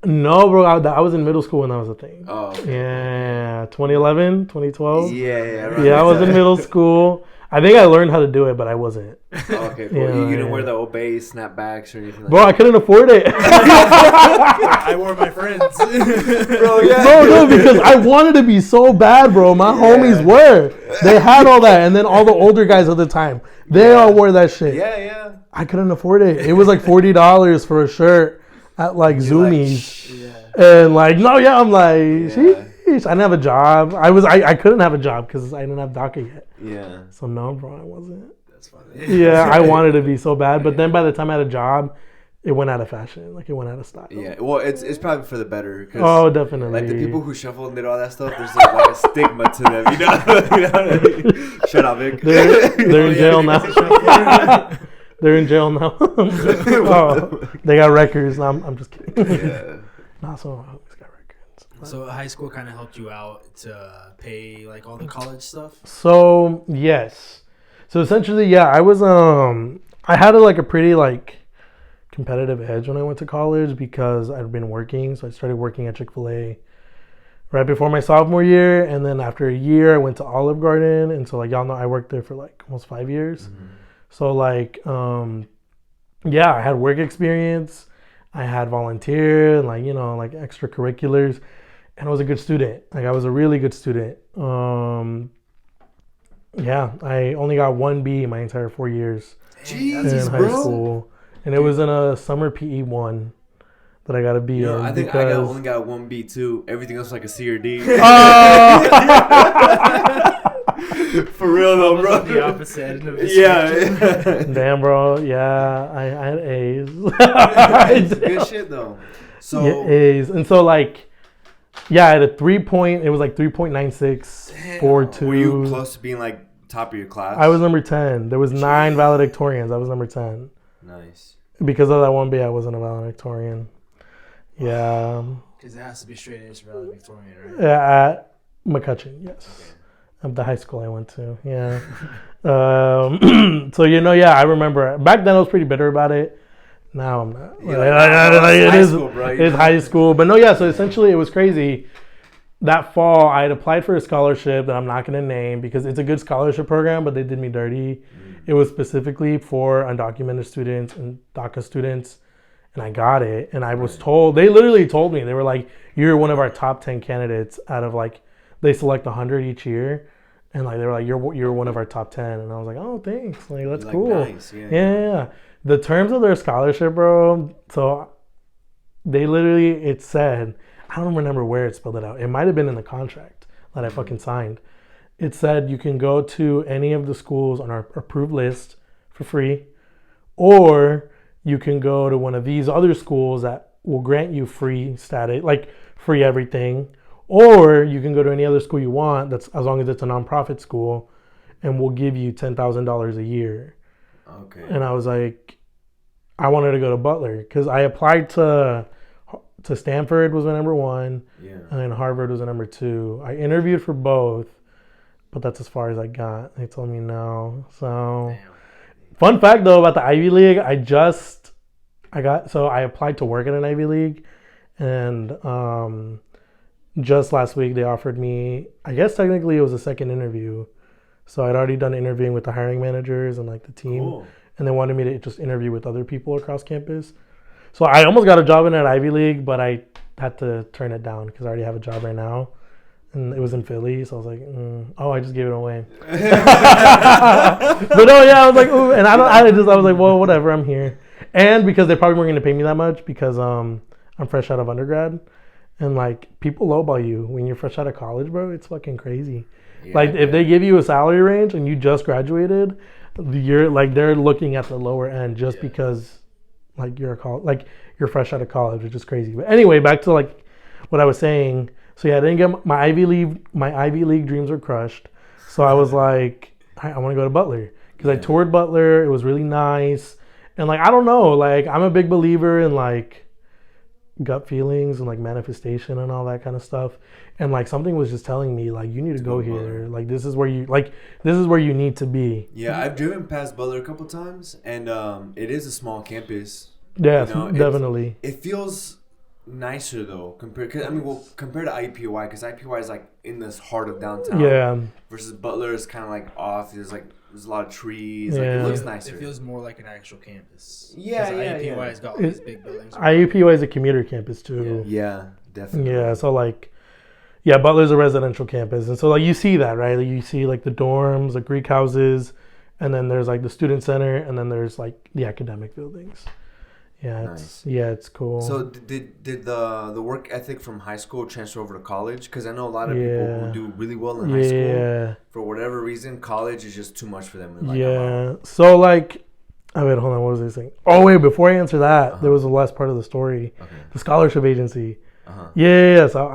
No, bro. I was in middle school when that was a thing. Oh. Okay. Yeah, 2011, 2012. Yeah. Right. Yeah, I was in middle school. I think I learned how to do it, but I wasn't. Oh, okay, cool. You didn't wear the Obey snapbacks or anything like bro, that? I couldn't afford it. I wore my friends. Bro, no, because I wanted to be so bad, bro. My homies were. They had all that. And then all the older guys at the time, they all wore that shit. Yeah. I couldn't afford it. It was like $40 for a shirt at like You're Zoomies. Yeah. And like, no, yeah, I'm like, Yeah. sheesh, I didn't have a job. I couldn't have a job because I didn't have DACA yet. Yeah. So no, bro, I wasn't. That's funny. Yeah, I wanted to be so bad, but then by the time I had a job, it went out of fashion. Like it went out of style. Yeah. Well, it's probably for the better. Oh, definitely. Like the people who shuffled and did all that stuff, there's like a stigma to them. You know, you know what I mean? Shut up, Vic. They're in jail now. They're in jail now. Oh, they got records. No, I'm just kidding. Yeah. Not so who's got records. So high school kind of helped you out to pay like all the college stuff. So yes. So essentially, yeah, I was I had like a pretty like competitive edge when I went to college because I'd been working. So I started working at ChickfilA right before my sophomore year, and then after a year I went to Olive Garden, and so like y'all know I worked there for like almost 5 years. Mm-hmm. So like yeah, I had work experience, I had volunteer and like, you know, like extracurriculars, and I was a good student. Like I was a really good student. Yeah, I only got 1B my entire 4 years Jesus, in high bro. school, and it was in a summer PE 1 that I got a B You know, in. I think because... I only got 1B too. Everything else like a C or D. For real though, bro. The opposite end of the Yeah. Damn, bro. Yeah, I had A's. It's good shit though. So Yeah, A's, and so like, yeah, I had a 3 point. It was like 3.96, 4.2. were you close to being like top of your class? I was number 10. There was 9 valedictorians. I was number 10. Nice. Because of that 1B, I wasn't a valedictorian. Yeah. Because it has to be straight A's for valedictorian, right? Yeah, at McCutcheon, yes. Okay. Of the high school I went to, yeah. So, you know, yeah, I remember. Back then I was pretty bitter about it. Now I'm not. It's high school. But no, yeah, so essentially it was crazy. That fall, I had applied for a scholarship that I'm not going to name because it's a good scholarship program, but they did me dirty. It was specifically for undocumented students and DACA students, and I got it. And I was told, they literally told me, they were like, you're one of our top 10 candidates out of like, they select 100 each year. And like, they were like, you're one of our top 10. And I was like, oh, thanks. Like, that's cool. Nice. Yeah. The terms of their scholarship, bro. So they literally, it said, I don't remember where it spelled it out. It might have been in the contract that I fucking signed. It said you can go to any of the schools on our approved list for free, or you can go to one of these other schools that will grant you free status, like free everything, or you can go to any other school you want, that's as long as it's a nonprofit school, and we'll give you $10,000 a year. Okay. And I was like, I wanted to go to Butler because I applied to Stanford was my number 1, and then Harvard was my number 2. I interviewed for both, but that's as far as I got. They told me no. So, fun fact though about the Ivy League, I applied to work at an Ivy League, and just last week they offered me, I guess technically it was a second interview. So I'd already done interviewing with the hiring managers and like the team. Cool. And they wanted me to just interview with other people across campus. So I almost got a job in an Ivy League, but I had to turn it down because I already have a job right now. And it was in Philly, so I was like, I just gave it away. But no, yeah, I was like, ooh, and I was like, well, whatever, I'm here. And because they probably weren't going to pay me that much because I'm fresh out of undergrad. And like, people lowball you when you're fresh out of college, bro. It's fucking crazy. Yeah, like, if they give you a salary range and you just graduated, you're like, they're looking at the lower end just because like you're fresh out of college, which is crazy. But anyway, back to like what I was saying. So yeah, I didn't get my Ivy League dreams were crushed. So I was like, I want to go to Butler because I toured Butler. It was really nice. And like, I don't know, like I'm a big believer in like gut feelings and like manifestation and all that kind of stuff. And like something was just telling me like, you need to go here. Like this is where you need to be. Yeah, I've driven past Butler a couple times, and it is a small campus. Yeah, you know, definitely. It feels nicer though compared to IUPUI, because IUPUI is like in this heart of downtown. Yeah. Versus Butler is kind of like off. There's a lot of trees. Like, it looks nicer. It feels more like an actual campus. Yeah. IUPUI has got all these big buildings. IUPUI is a commuter campus too. Yeah, definitely. Yeah, so like, yeah, Butler's a residential campus, and so like you see that, right? Like, you see like the dorms, the Greek houses, and then there's like the student center, and then there's like the academic buildings. Yeah, Nice. it's cool. So did the work ethic from high school transfer over to college? Because I know a lot of people who do really well in high school, for whatever reason, college is just too much for them. Like, yeah. So like, oh wait, hold on. What was I saying? Oh wait, before I answer that, there was the last part of the story. Okay. The scholarship agency. Yeah. So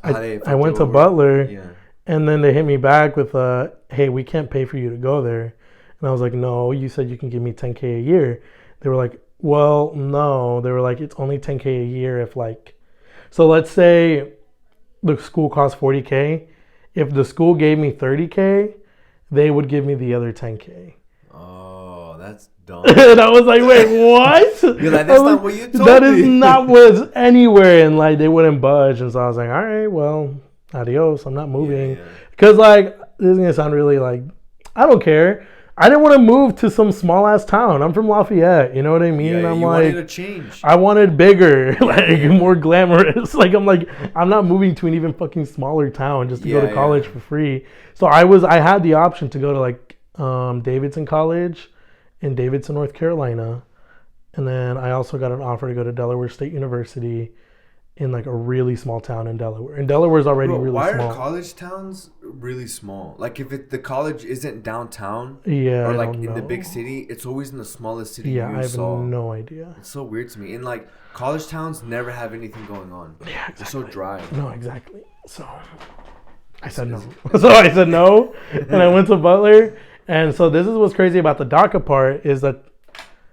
I went to Butler. Yeah. And then they hit me back with, hey, we can't pay for you to go there. And I was like, no, you said you can give me $10K a year. They were like, well, no. They were like, it's only $10K a year if like, so let's say the school costs $40K. If the school gave me $30K, they would give me the other $10K. Oh, that's dumb. And I was like, wait, what? You're like, that's not what you told me. That is not what's anywhere. And like, they wouldn't budge. And so I was like, all right, well, adios. I'm not moving. Because like, this is going to sound really like, I don't care. I didn't want to move to some small ass town. I'm from Lafayette. You know what I mean? Yeah, I'm you like, wanted a change. I wanted bigger, like more glamorous. Like I'm not moving to an even fucking smaller town just to go to college for free. So I had the option to go to like Davidson College in Davidson, North Carolina. And then I also got an offer to go to Delaware State University in like a really small town in Delaware. And Delaware's already really small. Why are college towns really small? Like if the college isn't downtown, or like in the big city, it's always in the smallest city. Yeah, I have no idea. It's so weird to me. And like college towns never have anything going on. Yeah, exactly. They're so dry. No, exactly. So I said no. And I went to Butler. And so this is what's crazy about the DACA part is that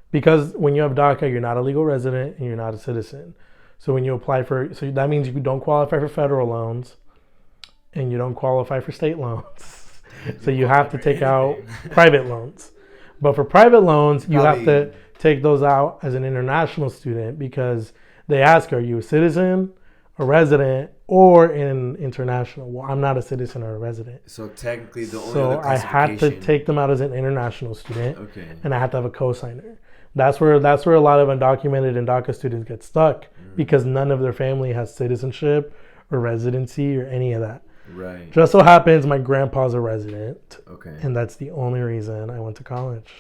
because when you have DACA, you're not a legal resident and you're not a citizen. So when you apply so that means you don't qualify for federal loans and you don't qualify for state loans. So you have to take out private loans. But for private loans, you have to take those out as an international student because they ask, are you a citizen, a resident, or an international? Well, I'm not a citizen or a resident. So technically the only other classification. So I had to take them out as an international student. Okay. And I had to have a cosigner. That's where a lot of undocumented and DACA students get stuck because none of their family has citizenship or residency or any of that. Right. Just so happens my grandpa's a resident. Okay. And that's the only reason I went to college.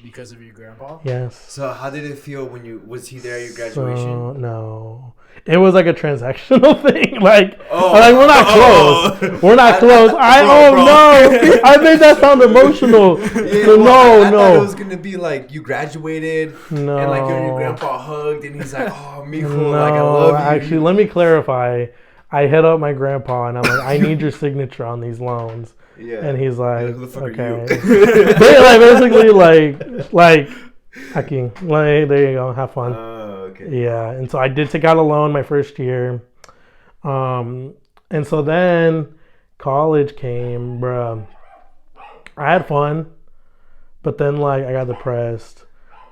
Because of your grandpa? Yes. So how did it feel when was he there at your graduation? No. It was like a transactional thing. Like we're not close. We're not close. No. I made that sound emotional. I thought it was gonna be like you graduated and like you and your grandpa hugged and he's like, oh mijo, like I love you. Actually, let me clarify. I hit up my grandpa and I'm like, I need your signature on these loans. Yeah. And he's like, okay. Basically like, hacking. Like, there you go. Have fun. Okay. Yeah. And so I did take out a loan my first year. And so then college came, bruh. I had fun, but then like I got depressed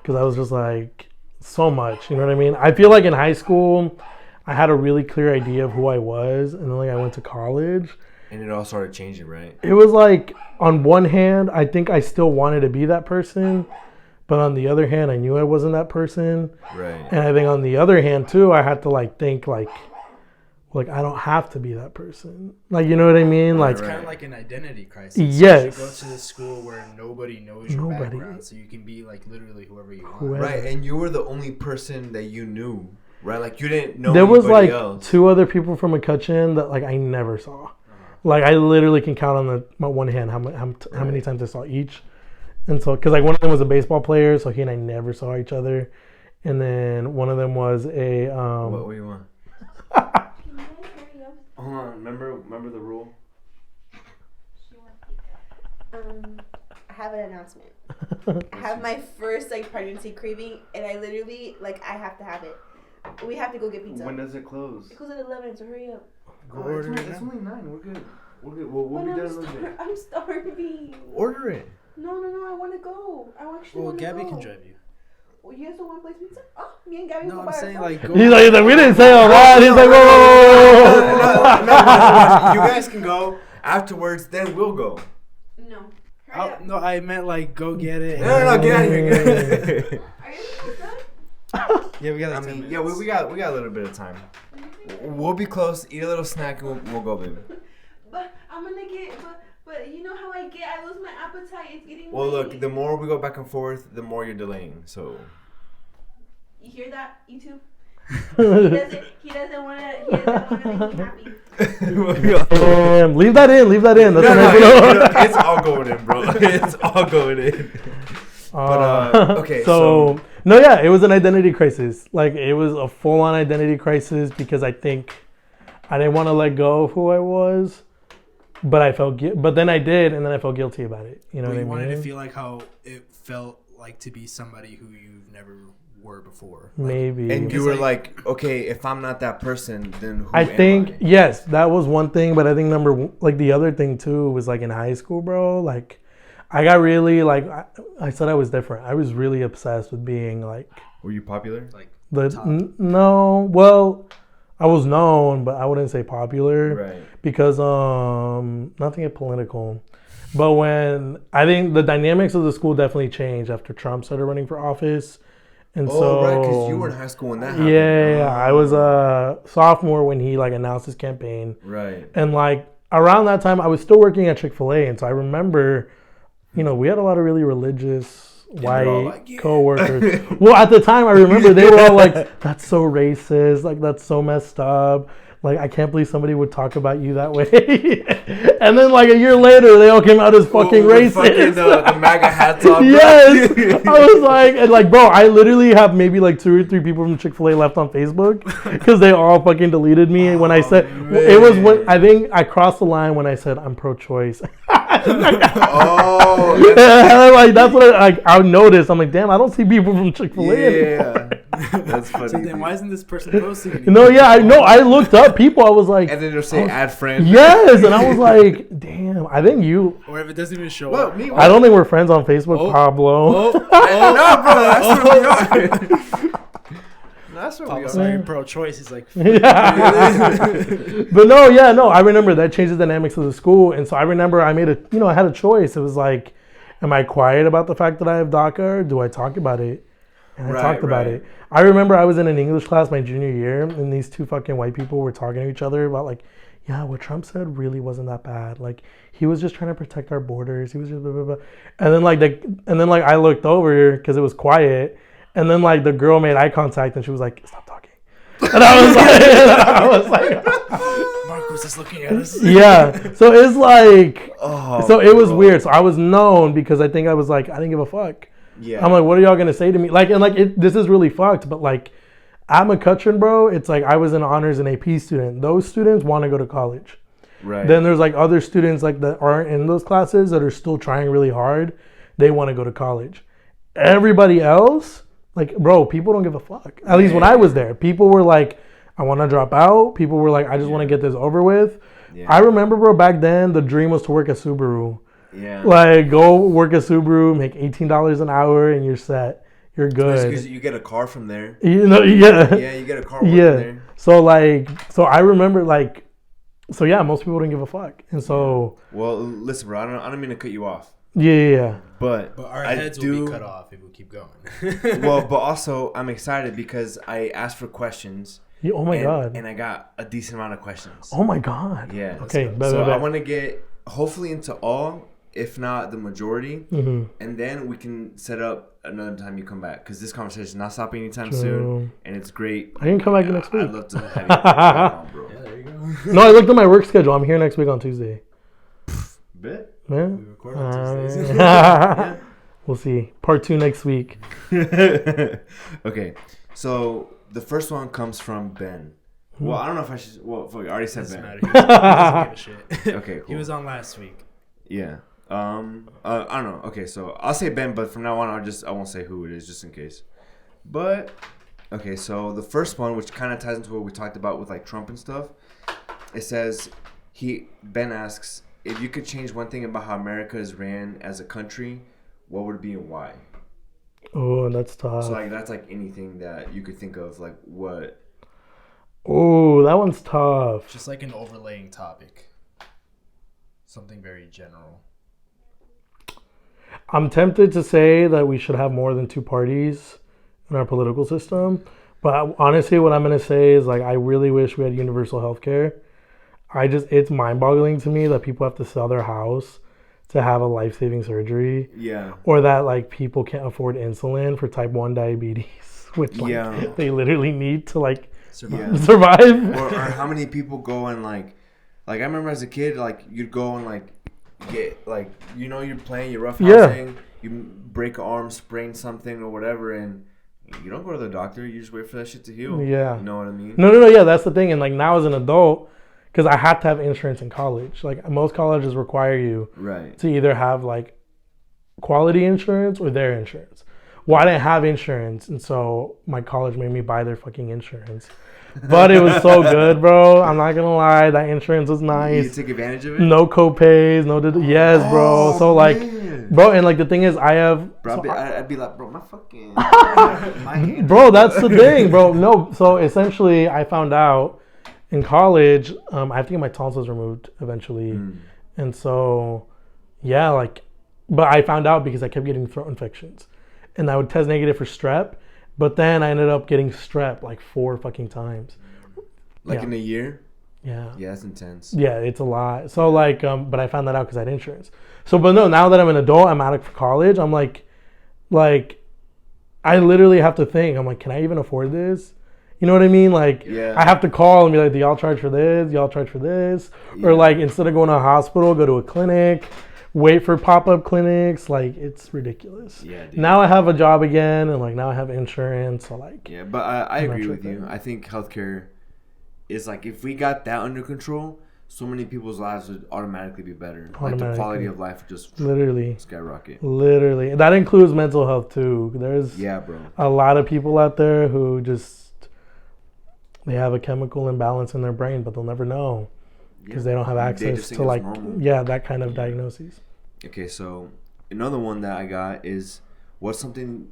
because I was just like so much. You know what I mean? I feel like in high school, I had a really clear idea of who I was, and then like I went to college. And it all started changing, right? It was like, on one hand, I think I still wanted to be that person. But on the other hand, I knew I wasn't that person. Right. And I think on the other hand, too, I had to like think like I don't have to be that person. Like, you know what I mean? Like, it's kind of like an identity crisis. Yes. You go to this school where nobody knows your background. So you can be like literally whoever you want. Right. And you were the only person that you knew. Right. Like you didn't know there was like else. 2 other people from McCutcheon that like I never saw. Like, I literally can count on my one hand how many times I saw each. And so, because, like, one of them was a baseball player, so he and I never saw each other. And then one of them was a... What do you want? Hold on. Remember the rule? I have an announcement. I have my first, like, pregnancy craving, and I literally, like, I have to have it. We have to go get pizza. When does it close? It closes at 11, so hurry up. It's only 9. We're good. We'll be done in a little bit. I'm starving. Order it. No. I want to go. I actually want to go. Well, Gabby can drive you. Well, you guys don't want to play pizza? Oh, me and Gabby no, go I'm by saying ourselves. like... He's like, we didn't say all that. He's like, whoa. No. You guys can go. Afterwards, then we'll go. No. No, I meant like go get it. No, get out of here. Are you almost done? Yeah, we got. We got a little bit of time. We'll be close. Eat a little snack and we'll go, baby. But I'm gonna get. But you know how I get. I lose my appetite. It's getting. Well, late. look. The more we go back and forth, the more you're delaying. So. You hear that, YouTube? He doesn't want to make you happy. Leave that in. That's it's all going in, bro. It's all going in. Okay. So no, yeah, it was an identity crisis. Like, it was a full-on identity crisis because I think I didn't want to let go of who I was, but I felt but then I did, and then I felt guilty about it. You know what I mean? You wanted to feel like how it felt like to be somebody who you've never were before. Like, maybe. And you were like, okay, if I'm not that person, then who I am think I? yes, that was one thing, but I think the other thing too was like in high school, bro. Like, I got really like I said I was different. I was really obsessed with being like. Were you popular? Like no, well, I was known, but I wouldn't say popular, right? Because nothing political. But when I think the dynamics of the school definitely changed after Trump started running for office. And right, because you were in high school when that happened. Yeah. I was a sophomore when he like announced his campaign. Right. And like around that time, I was still working at ChickfilA, and so I remember, we had a lot of really religious white like, yeah. coworkers. Well, at the time, I remember they were all like, "That's so racist. Like, that's so messed up. Like, I can't believe somebody would talk about you that way." And then, like, a year later, they all came out as fucking racist. Fucking, the MAGA hats on. Yes. I was like, and like, bro, I literally have maybe like 2 or 3 people from Chick-fil-A left on Facebook because they all fucking deleted me when I said, it was when, I think I crossed the line when I said I'm pro-choice. Like, that's what I noticed. I'm like, damn, I don't see people from Chick-fil-A anymore. That's funny. So then why isn't this person posting it? No, yeah, I know. I looked up people. I was like, and then they'll say add friend. Yes, and I was like, damn, I think you. Or if it doesn't even show up. I don't think we're friends on Facebook, Pablo. No, bro, that's what we are. That's what we are. Sorry, pro-choice. He's like, But no, I remember that changed the dynamics of the school, and so I remember I made I had a choice. It was like, am I quiet about the fact that I have DACA, or do I talk about it? And I talked about it. I remember I was in an English class my junior year, and these 2 fucking white people were talking to each other about like, yeah, what Trump said really wasn't that bad. Like, he was just trying to protect our borders. He was just blah, blah, blah. And then like I looked over because it was quiet, and then like the girl made eye contact and she was like, "Stop talking." And I was like, Mark was just looking at us. Yeah. So it's like, so it was weird. So I was known because I think I was like, I didn't give a fuck. Yeah. I'm like, what are y'all gonna say to me? Like, and like, this is really fucked. But like, at McCutcheon, bro, it's like I was an honors and AP student. Those students want to go to college. Right. Then there's like other students like that aren't in those classes that are still trying really hard. They want to go to college. Everybody else, like, bro, people don't give a fuck. At least when I was there, people were like, I want to drop out. People were like, I just want to get this over with. Yeah. I remember, bro, back then the dream was to work at Subaru. Yeah. Like, go work at Subaru, make $18 an hour, and you're set. You're good. Because you get a car from there. Yeah. Yeah, you get a car working there. So I remember so yeah, most people don't give a fuck, and so. Well, listen, bro, I don't mean to cut you off. Yeah. But our heads will be cut off if we keep going. Well, but also I'm excited because I asked for questions. Yeah, oh my god. And I got a decent amount of questions. Oh my god. Yeah. Okay. So I want to get hopefully into all, if not the majority, and then we can set up another time you come back because this conversation is not stopping anytime soon, and it's great. I can come back next week. I'd love to have you back on, bro. Yeah, there you go. No, I looked at my work schedule. I'm here next week on Tuesday. Bet. Yeah. We record on Tuesdays. Yeah. We'll see. Part 2 next week. Okay. So the first one comes from Ben. Well, I don't know if I should. Well, I already said Ben. He doesn't give a shit. Okay, cool. He was on last week. Yeah. I don't know. Okay, so I'll say Ben, but from now on, I won't say who it is, just in case. But okay, so the first one, which kind of ties into what we talked about with like Trump and stuff, it says Ben asks, if you could change one thing about how America is ran as a country, what would it be and why? Oh, that's tough. So like that's like anything that you could think of, like what? Oh, that one's tough. Just like an overlaying topic. Something very general. I'm tempted to say that we should have more than 2 parties in our political system. But honestly, what I'm going to say is like, I really wish we had universal health care. It's mind-boggling to me that people have to sell their house to have a life-saving surgery. Yeah. Or that like people can't afford insulin for type 1 diabetes. which like Yeah. they literally need to like Survive. survive. or how many people go and like I remember as a kid, like you'd go and like get like you're playing, you're roughhousing, you break an arm, sprain something or whatever, and you don't go to the doctor. You just wait for that shit to heal. Yeah. You know what I mean? No. Yeah, that's the thing. And like now as an adult, because I had to have insurance in college. Like most colleges require you Right. to either have like quality insurance or their insurance. Well, I didn't have insurance, and so my college made me buy their fucking insurance. But it was so good, bro. I'm not gonna lie, that insurance was nice. You take advantage of it? No co-pays, yes, bro. So like, man. bro, and like the thing is, I have, Bro, I'd be like, bro, my fucking, my hand. bro, that's the thing, bro. No, so essentially, I found out in college, I have to get my tonsils removed eventually, and so, yeah, like, but I found out because I kept getting throat infections, and I would test negative for strep, but then I ended up getting strep like 4 fucking times. Like Yeah. in a year? Yeah. Yeah, that's intense. Yeah, it's a lot. So like, but I found that out because I had insurance. So, but no, now that I'm an adult, I'm out of college. I'm like, I literally have to think. I'm like, can I even afford this? You know what I mean? Like, Yeah. I have to call and be like, do y'all charge for this? Y'all charge for this? Yeah. Or like, instead of going to a hospital, go to a clinic, wait for pop-up clinics. Like, it's ridiculous. Yeah, dude. Now I have a job again, and like now I have insurance. So like, Yeah, but I I'm not agree with tripping. you. I think healthcare is like, if we got that under control, so many people's lives would automatically be better. Like the quality Automatically. of life would just literally, skyrocket. literally. That includes mental health too. There's Yeah, bro. a lot of people out there who just, they have a chemical imbalance in their brain, but they'll never know because they don't have They access just think to it's like, normal. yeah, that kind of diagnoses. Okay, so another one that I got is what's something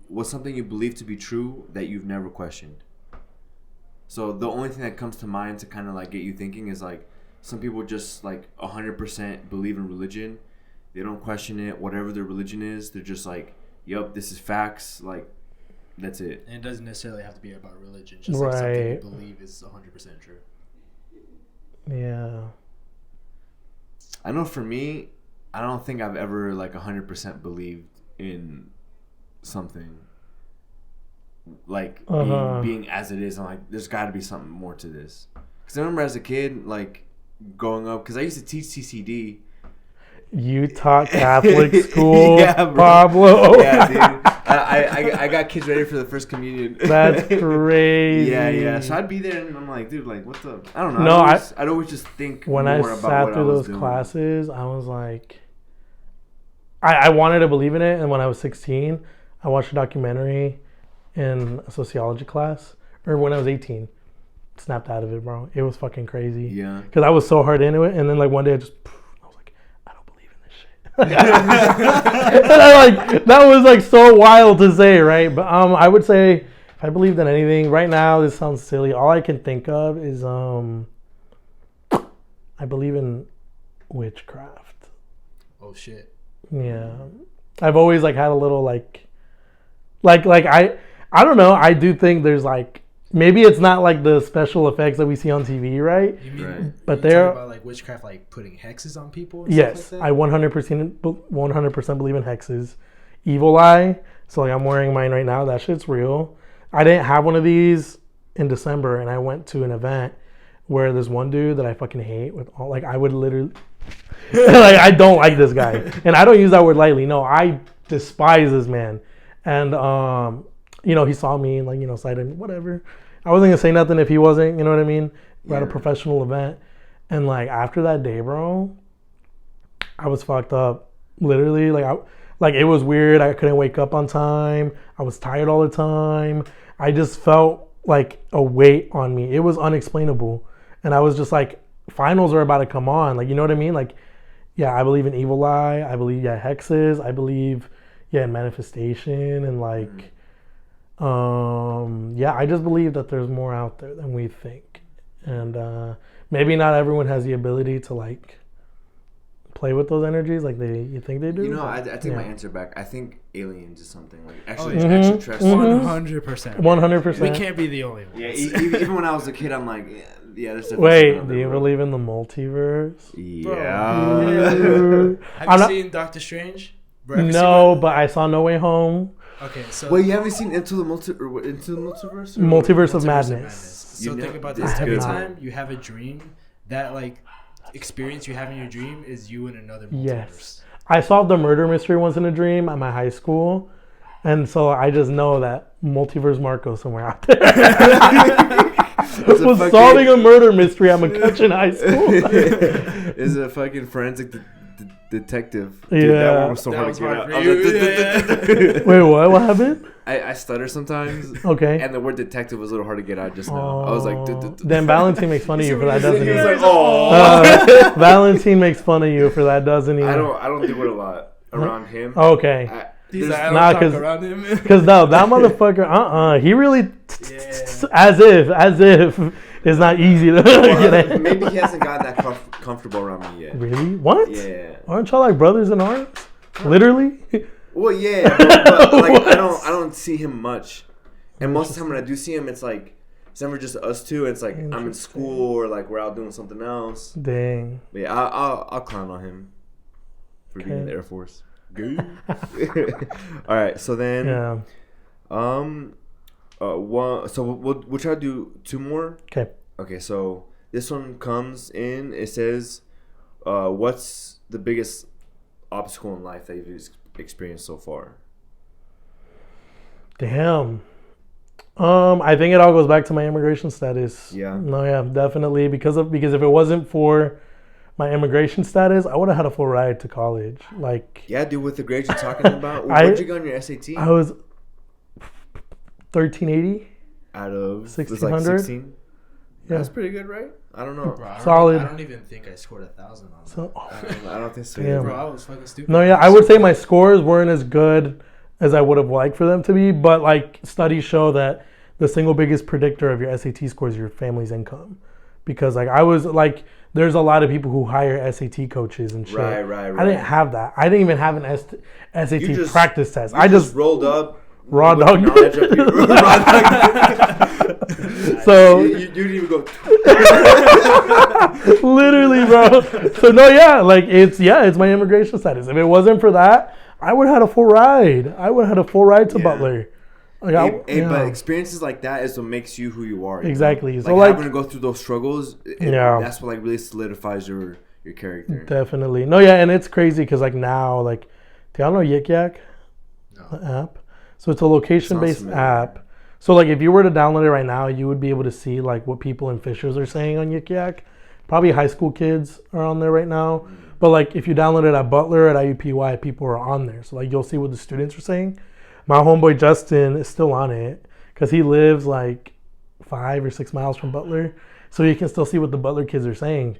you believe to be true that you've never questioned. So the only thing that comes to mind to kind of like get you thinking is like some people just like 100% believe in religion. They don't question it. Whatever their religion is, they're just like, "Yup, this is facts." Like, that's it. And it doesn't necessarily have to be about religion. Just like something you Right. believe is 100% true. Yeah. I know for me, I don't think I've ever like 100% believed in something like being as it is. I'm like, there's got to be something more to this. Because I remember as a kid, like growing up, because I used to teach CCD. Utah Catholic School, Yeah, bro. Pablo. Yeah, dude. I got kids ready for the first communion. That's crazy. Yeah. So I'd be there and I'm like, dude, like, what the? I don't know. No, I'd always just think When more I about sat what I through was those doing. classes, I was like, I wanted to believe in it. And when I was 16, I watched a documentary in a sociology class, or when I was 18, snapped out of it, bro. It was fucking crazy. Yeah. Because I was so hard into it, and then like one day I was like, I don't believe in this shit. And I like, that was like so wild to say, right? But I would say if I believed in anything right now, this sounds silly. All I can think of is I believe in witchcraft. Oh shit. Yeah, I've always like had a little like I don't know. I do think there's like, maybe it's not like the special effects that we see on TV, right? You mean, Right. But you they're- talking about like witchcraft, like putting hexes on people? And Yes, stuff like I 100% believe in hexes. Evil eye. So like I'm wearing mine right now. That shit's real. I didn't have one of these in December, and I went to an event where there's one dude that I fucking hate with all, like I would literally like I don't like this guy, and I don't use that word lightly. No, I despise this man. And you know, he saw me and like, you know, cited whatever. I wasn't gonna say nothing if he wasn't, you know what I mean? We're at a Yeah. professional event, and like after that day, bro, I was fucked up. Literally, like it was weird. I couldn't wake up on time. I was tired all the time. I just felt like a weight on me. It was unexplainable, and I was just like, finals are about to come on. Like, you know what I mean? Like, yeah, I believe in evil eye. I believe, yeah, hexes. I believe, yeah, in manifestation, and like, yeah, I just believe that there's more out there than we think, and maybe not everyone has the ability to like play with those energies like you think they do. You know, I take my yeah. answer back. I think aliens is something like actually yeah. extraterrestrial. 100%. 100%. We can't be the only ones. Yeah, even when I was a kid, I'm like, yeah, there's definitely Wait, something do out you there, bro. believe in the multiverse? Yeah. Have I'm you not- seen Doctor Strange? Bro, have you seen No, that? but I saw No Way Home. Okay, so Wait, you haven't seen Into the Multiverse? Or Multiverse of Madness. So think about this: every time you have a dream, that like experience you have in your dream is you in another multiverse. Yes. I solved a murder mystery once in a dream at my high school, and so I just know that Multiverse Marco somewhere out there was solving a murder mystery at McCutcheon High School. Is a fucking forensic detective. Dude, Yeah. that one was so hard to get out. I was like, Wait, what? What happened? I stutter sometimes. Okay. And the word detective was a little hard to get out just now. I was like, Then Valentine makes fun of you for that, doesn't he? He was like, oh. Valentine makes fun of you for that, doesn't he? I don't do it a lot around him. Okay. He's like, I Nah, don't talk around him. Because no, that motherfucker, he really, as if it's not easy to get in. Maybe he hasn't gotten that comfortable around me yet. Really? What? Yeah. Aren't y'all like brothers in arms? Literally? Well, yeah, but like I don't see him much, and most of the time when I do see him, it's like it's never just us two. It's like I'm in school or like we're out doing something else. Dang. But yeah, I'll clown on him for being in the Air Force. Good. All right, so then one. So we'll try to do two more. Okay. Okay, so this one comes in. It says, "What's the biggest obstacle in life that you've experienced so far?" Damn. I think it all goes back to my immigration status. Yeah. No, yeah, definitely. Because if it wasn't for my immigration status, I would have had a full ride to college. Like. Yeah, dude. With the grades you're talking about, what'd you get on your SAT? I was 1380 out of 1600. 16. Yeah. That's pretty good, right? I don't know. Bro, Solid. I don't even think I scored 1,000 on that. So, I don't think so. Damn. Bro, I was fucking stupid. No, yeah, I would say my scores weren't as good as I would have liked for them to be, but like studies show that the single biggest predictor of your SAT score is your family's income. Because like I was like, there's a lot of people who hire SAT coaches and shit. Right. I didn't have that. I didn't even have an SAT practice test. I just rolled up. Raw dog. So you didn't even go. Literally, bro. So no, yeah, like it's my immigration status. If it wasn't for that, I would have had a full ride. To Butler. Like, but experiences like that is what makes you who you are. Exactly. Know? So like having to go through those struggles, that's what like really solidifies your character. Definitely. No, yeah, and it's crazy because like now, like, do y'all know Yik Yak? No. The app. So it's a location-based app. So like if you were to download it right now, you would be able to see like what people in Fishers are saying on Yik Yak. Probably high school kids are on there right now. But like if you download it at Butler, at IUPUI, people are on there. So like you'll see what the students are saying. My homeboy Justin is still on it because he lives like 5 or 6 miles from Butler. So you can still see what the Butler kids are saying.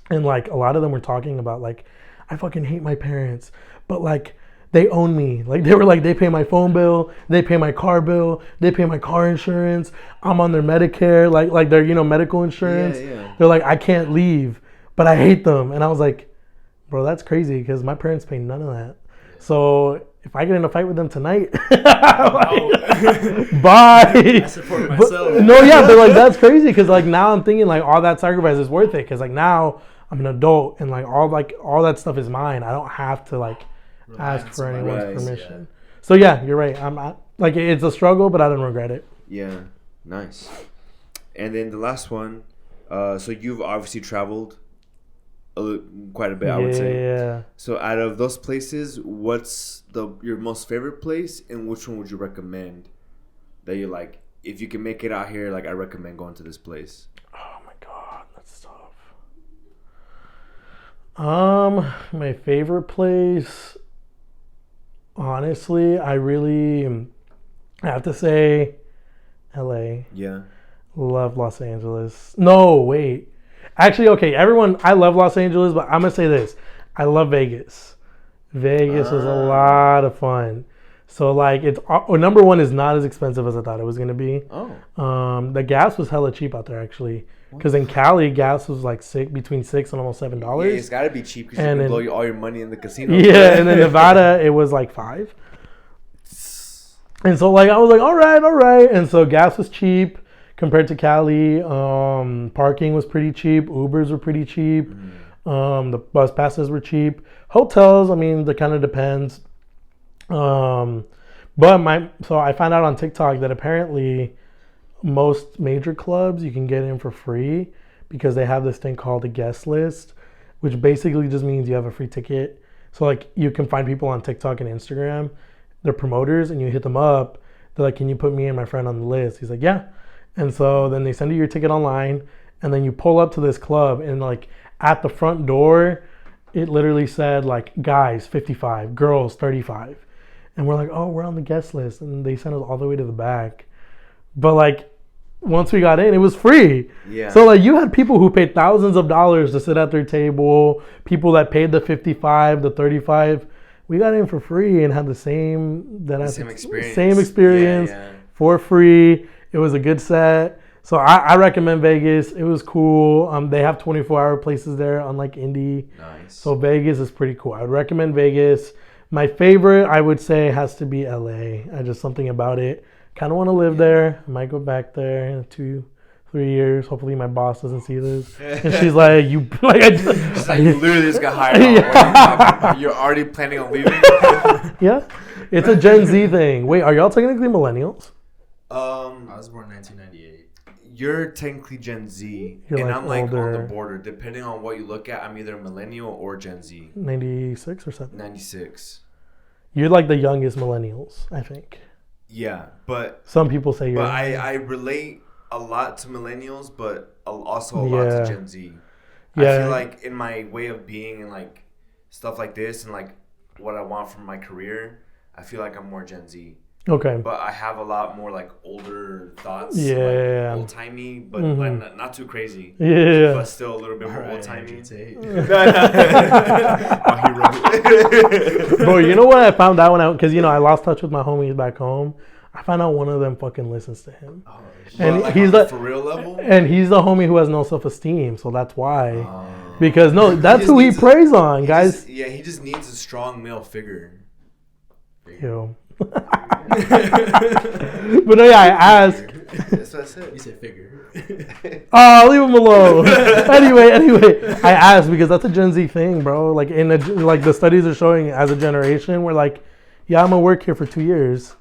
And like a lot of them were talking about like, I fucking hate my parents, but like they own me. Like they were like, they pay my phone bill, they pay my car bill, they pay my car insurance. I'm on their Medicare, like their, medical insurance. Yeah. They're like, I can't leave, but I hate them. And I was like, bro, that's crazy because my parents pay none of that. So if I get in a fight with them tonight, bye. I support myself. No, yeah, but like that's crazy because like now I'm thinking like all that sacrifice is worth it because like now I'm an adult and like all that stuff is mine. I don't have to like ask for anyone's permission. Yeah. So yeah, you're right. I'm not, like it's a struggle, but I don't regret it. Yeah, nice. And then the last one. So you've obviously traveled quite a bit, I would say. Yeah. So out of those places, what's your most favorite place, and which one would you recommend that you like? If you can make it out here, like I recommend going to this place. Oh my god, that's tough. My favorite place. Honestly, I have to say, LA. Yeah. Love Los Angeles. No, wait. Actually, okay, everyone, I love Los Angeles, but I'm going to say this. I love Vegas. Vegas was a lot of fun. So, like, it's number one is not as expensive as I thought it was going to be. Oh. The gas was hella cheap out there, actually. Because in Cali, gas was like between $6 and almost $7. Yeah, it's got to be cheap because you can blow all your money in the casino. Yeah, and then Nevada, it was like $5. And so, like, I was like, all right. And so gas was cheap. Compared to Cali, parking was pretty cheap. Ubers were pretty cheap. The bus passes were cheap. Hotels, I mean, that kind of depends. But But so I found out on TikTok that apparently most major clubs you can get in for free because they have this thing called a guest list, which basically just means you have a free ticket. So like you can find people on TikTok and Instagram, they're promoters, and you hit them up. They're like, can you put me and my friend on the list? He's like, yeah. And so then they send you your ticket online, and then you pull up to this club, and like at the front door, it literally said like guys 55, girls 35. And we're like, oh, we're on the guest list. And they sent us all the way to the back. But like once we got in, it was free. Yeah. So like you had people who paid thousands of dollars to sit at their table, people that paid the 55, the 35. We got in for free and had the same experience yeah. for free. It was a good set. So I recommend Vegas. It was cool. They have 24-hour places there, unlike Indy. Nice. So Vegas is pretty cool. I would recommend Vegas. My favorite, I would say, has to be LA. Just something about it. Kind of want to live there. I might go back there in 2-3 years. Hopefully my boss doesn't see this. And she's like, you like, she's like, you literally just got hired on. Yeah. You're already planning on leaving? Yeah. It's a Gen Z thing. Wait, are y'all technically millennials? I was born in 1998. You're technically Gen Z, You're and like I'm like older. on the border. Depending on what you look at, I'm either millennial or Gen Z. 96 or 7? 96. You're like the youngest millennials, I think. Yeah, but Some people say you're. But I relate a lot to millennials, but also a lot to Gen Z. Yeah. I feel like in my way of being and like stuff like this and like what I want from my career, I feel like I'm more Gen Z. Okay. But I have a lot more like older thoughts. Yeah. Like old timey, but like, not too crazy. Yeah. But still a little bit more old timey. Bro, you know what I found out because I lost touch with my homies back home. I found out one of them fucking listens to him. Oh, and like he's the for real level. And he's the homie who has no self-esteem, so that's why. Because that's who he preys on, guys. He just needs a strong male figure. Yo. But no, yeah, I asked. That's what I said. You said figure. Oh, leave him alone. Anyway, I asked because that's a Gen Z thing, bro. Like like the studies are showing as a generation, we're like, yeah, I'm gonna work here for 2 years.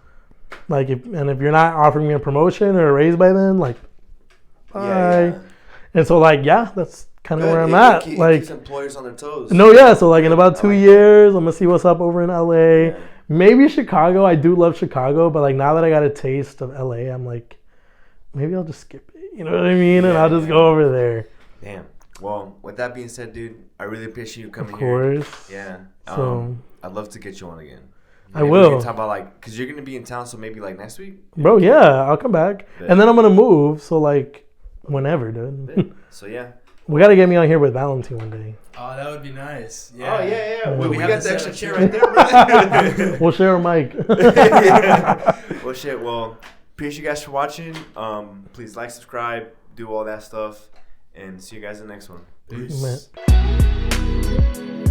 Like, if you're not offering me a promotion or a raise by then, like, bye. Yeah. And so, like, yeah, that's kind of where I'm at. Keeps employers on their toes. No, yeah. So, like, in about 2 years, I'm gonna see what's up over in LA. Yeah. Maybe Chicago. I do love Chicago, but like now that I got a taste of LA, I'm like, maybe I'll just skip it. You know what I mean? And I'll just go over there. Damn. Well, with that being said, dude, I really appreciate you coming here. Of course. Yeah. So I'd love to get you on again. Maybe I will. We can talk about because you're gonna be in town, so maybe like next week. Bro, yeah, I'll come back, and then I'm gonna move. So like, whenever, dude. So yeah. We gotta get me on here with Valentine one day. Oh, that would be nice. Yeah. Oh yeah. We got the extra chair right there, bro. We'll share a mic. Well, shit. Well, appreciate you guys for watching. Please like, subscribe, do all that stuff, and see you guys in the next one. Peace. Man.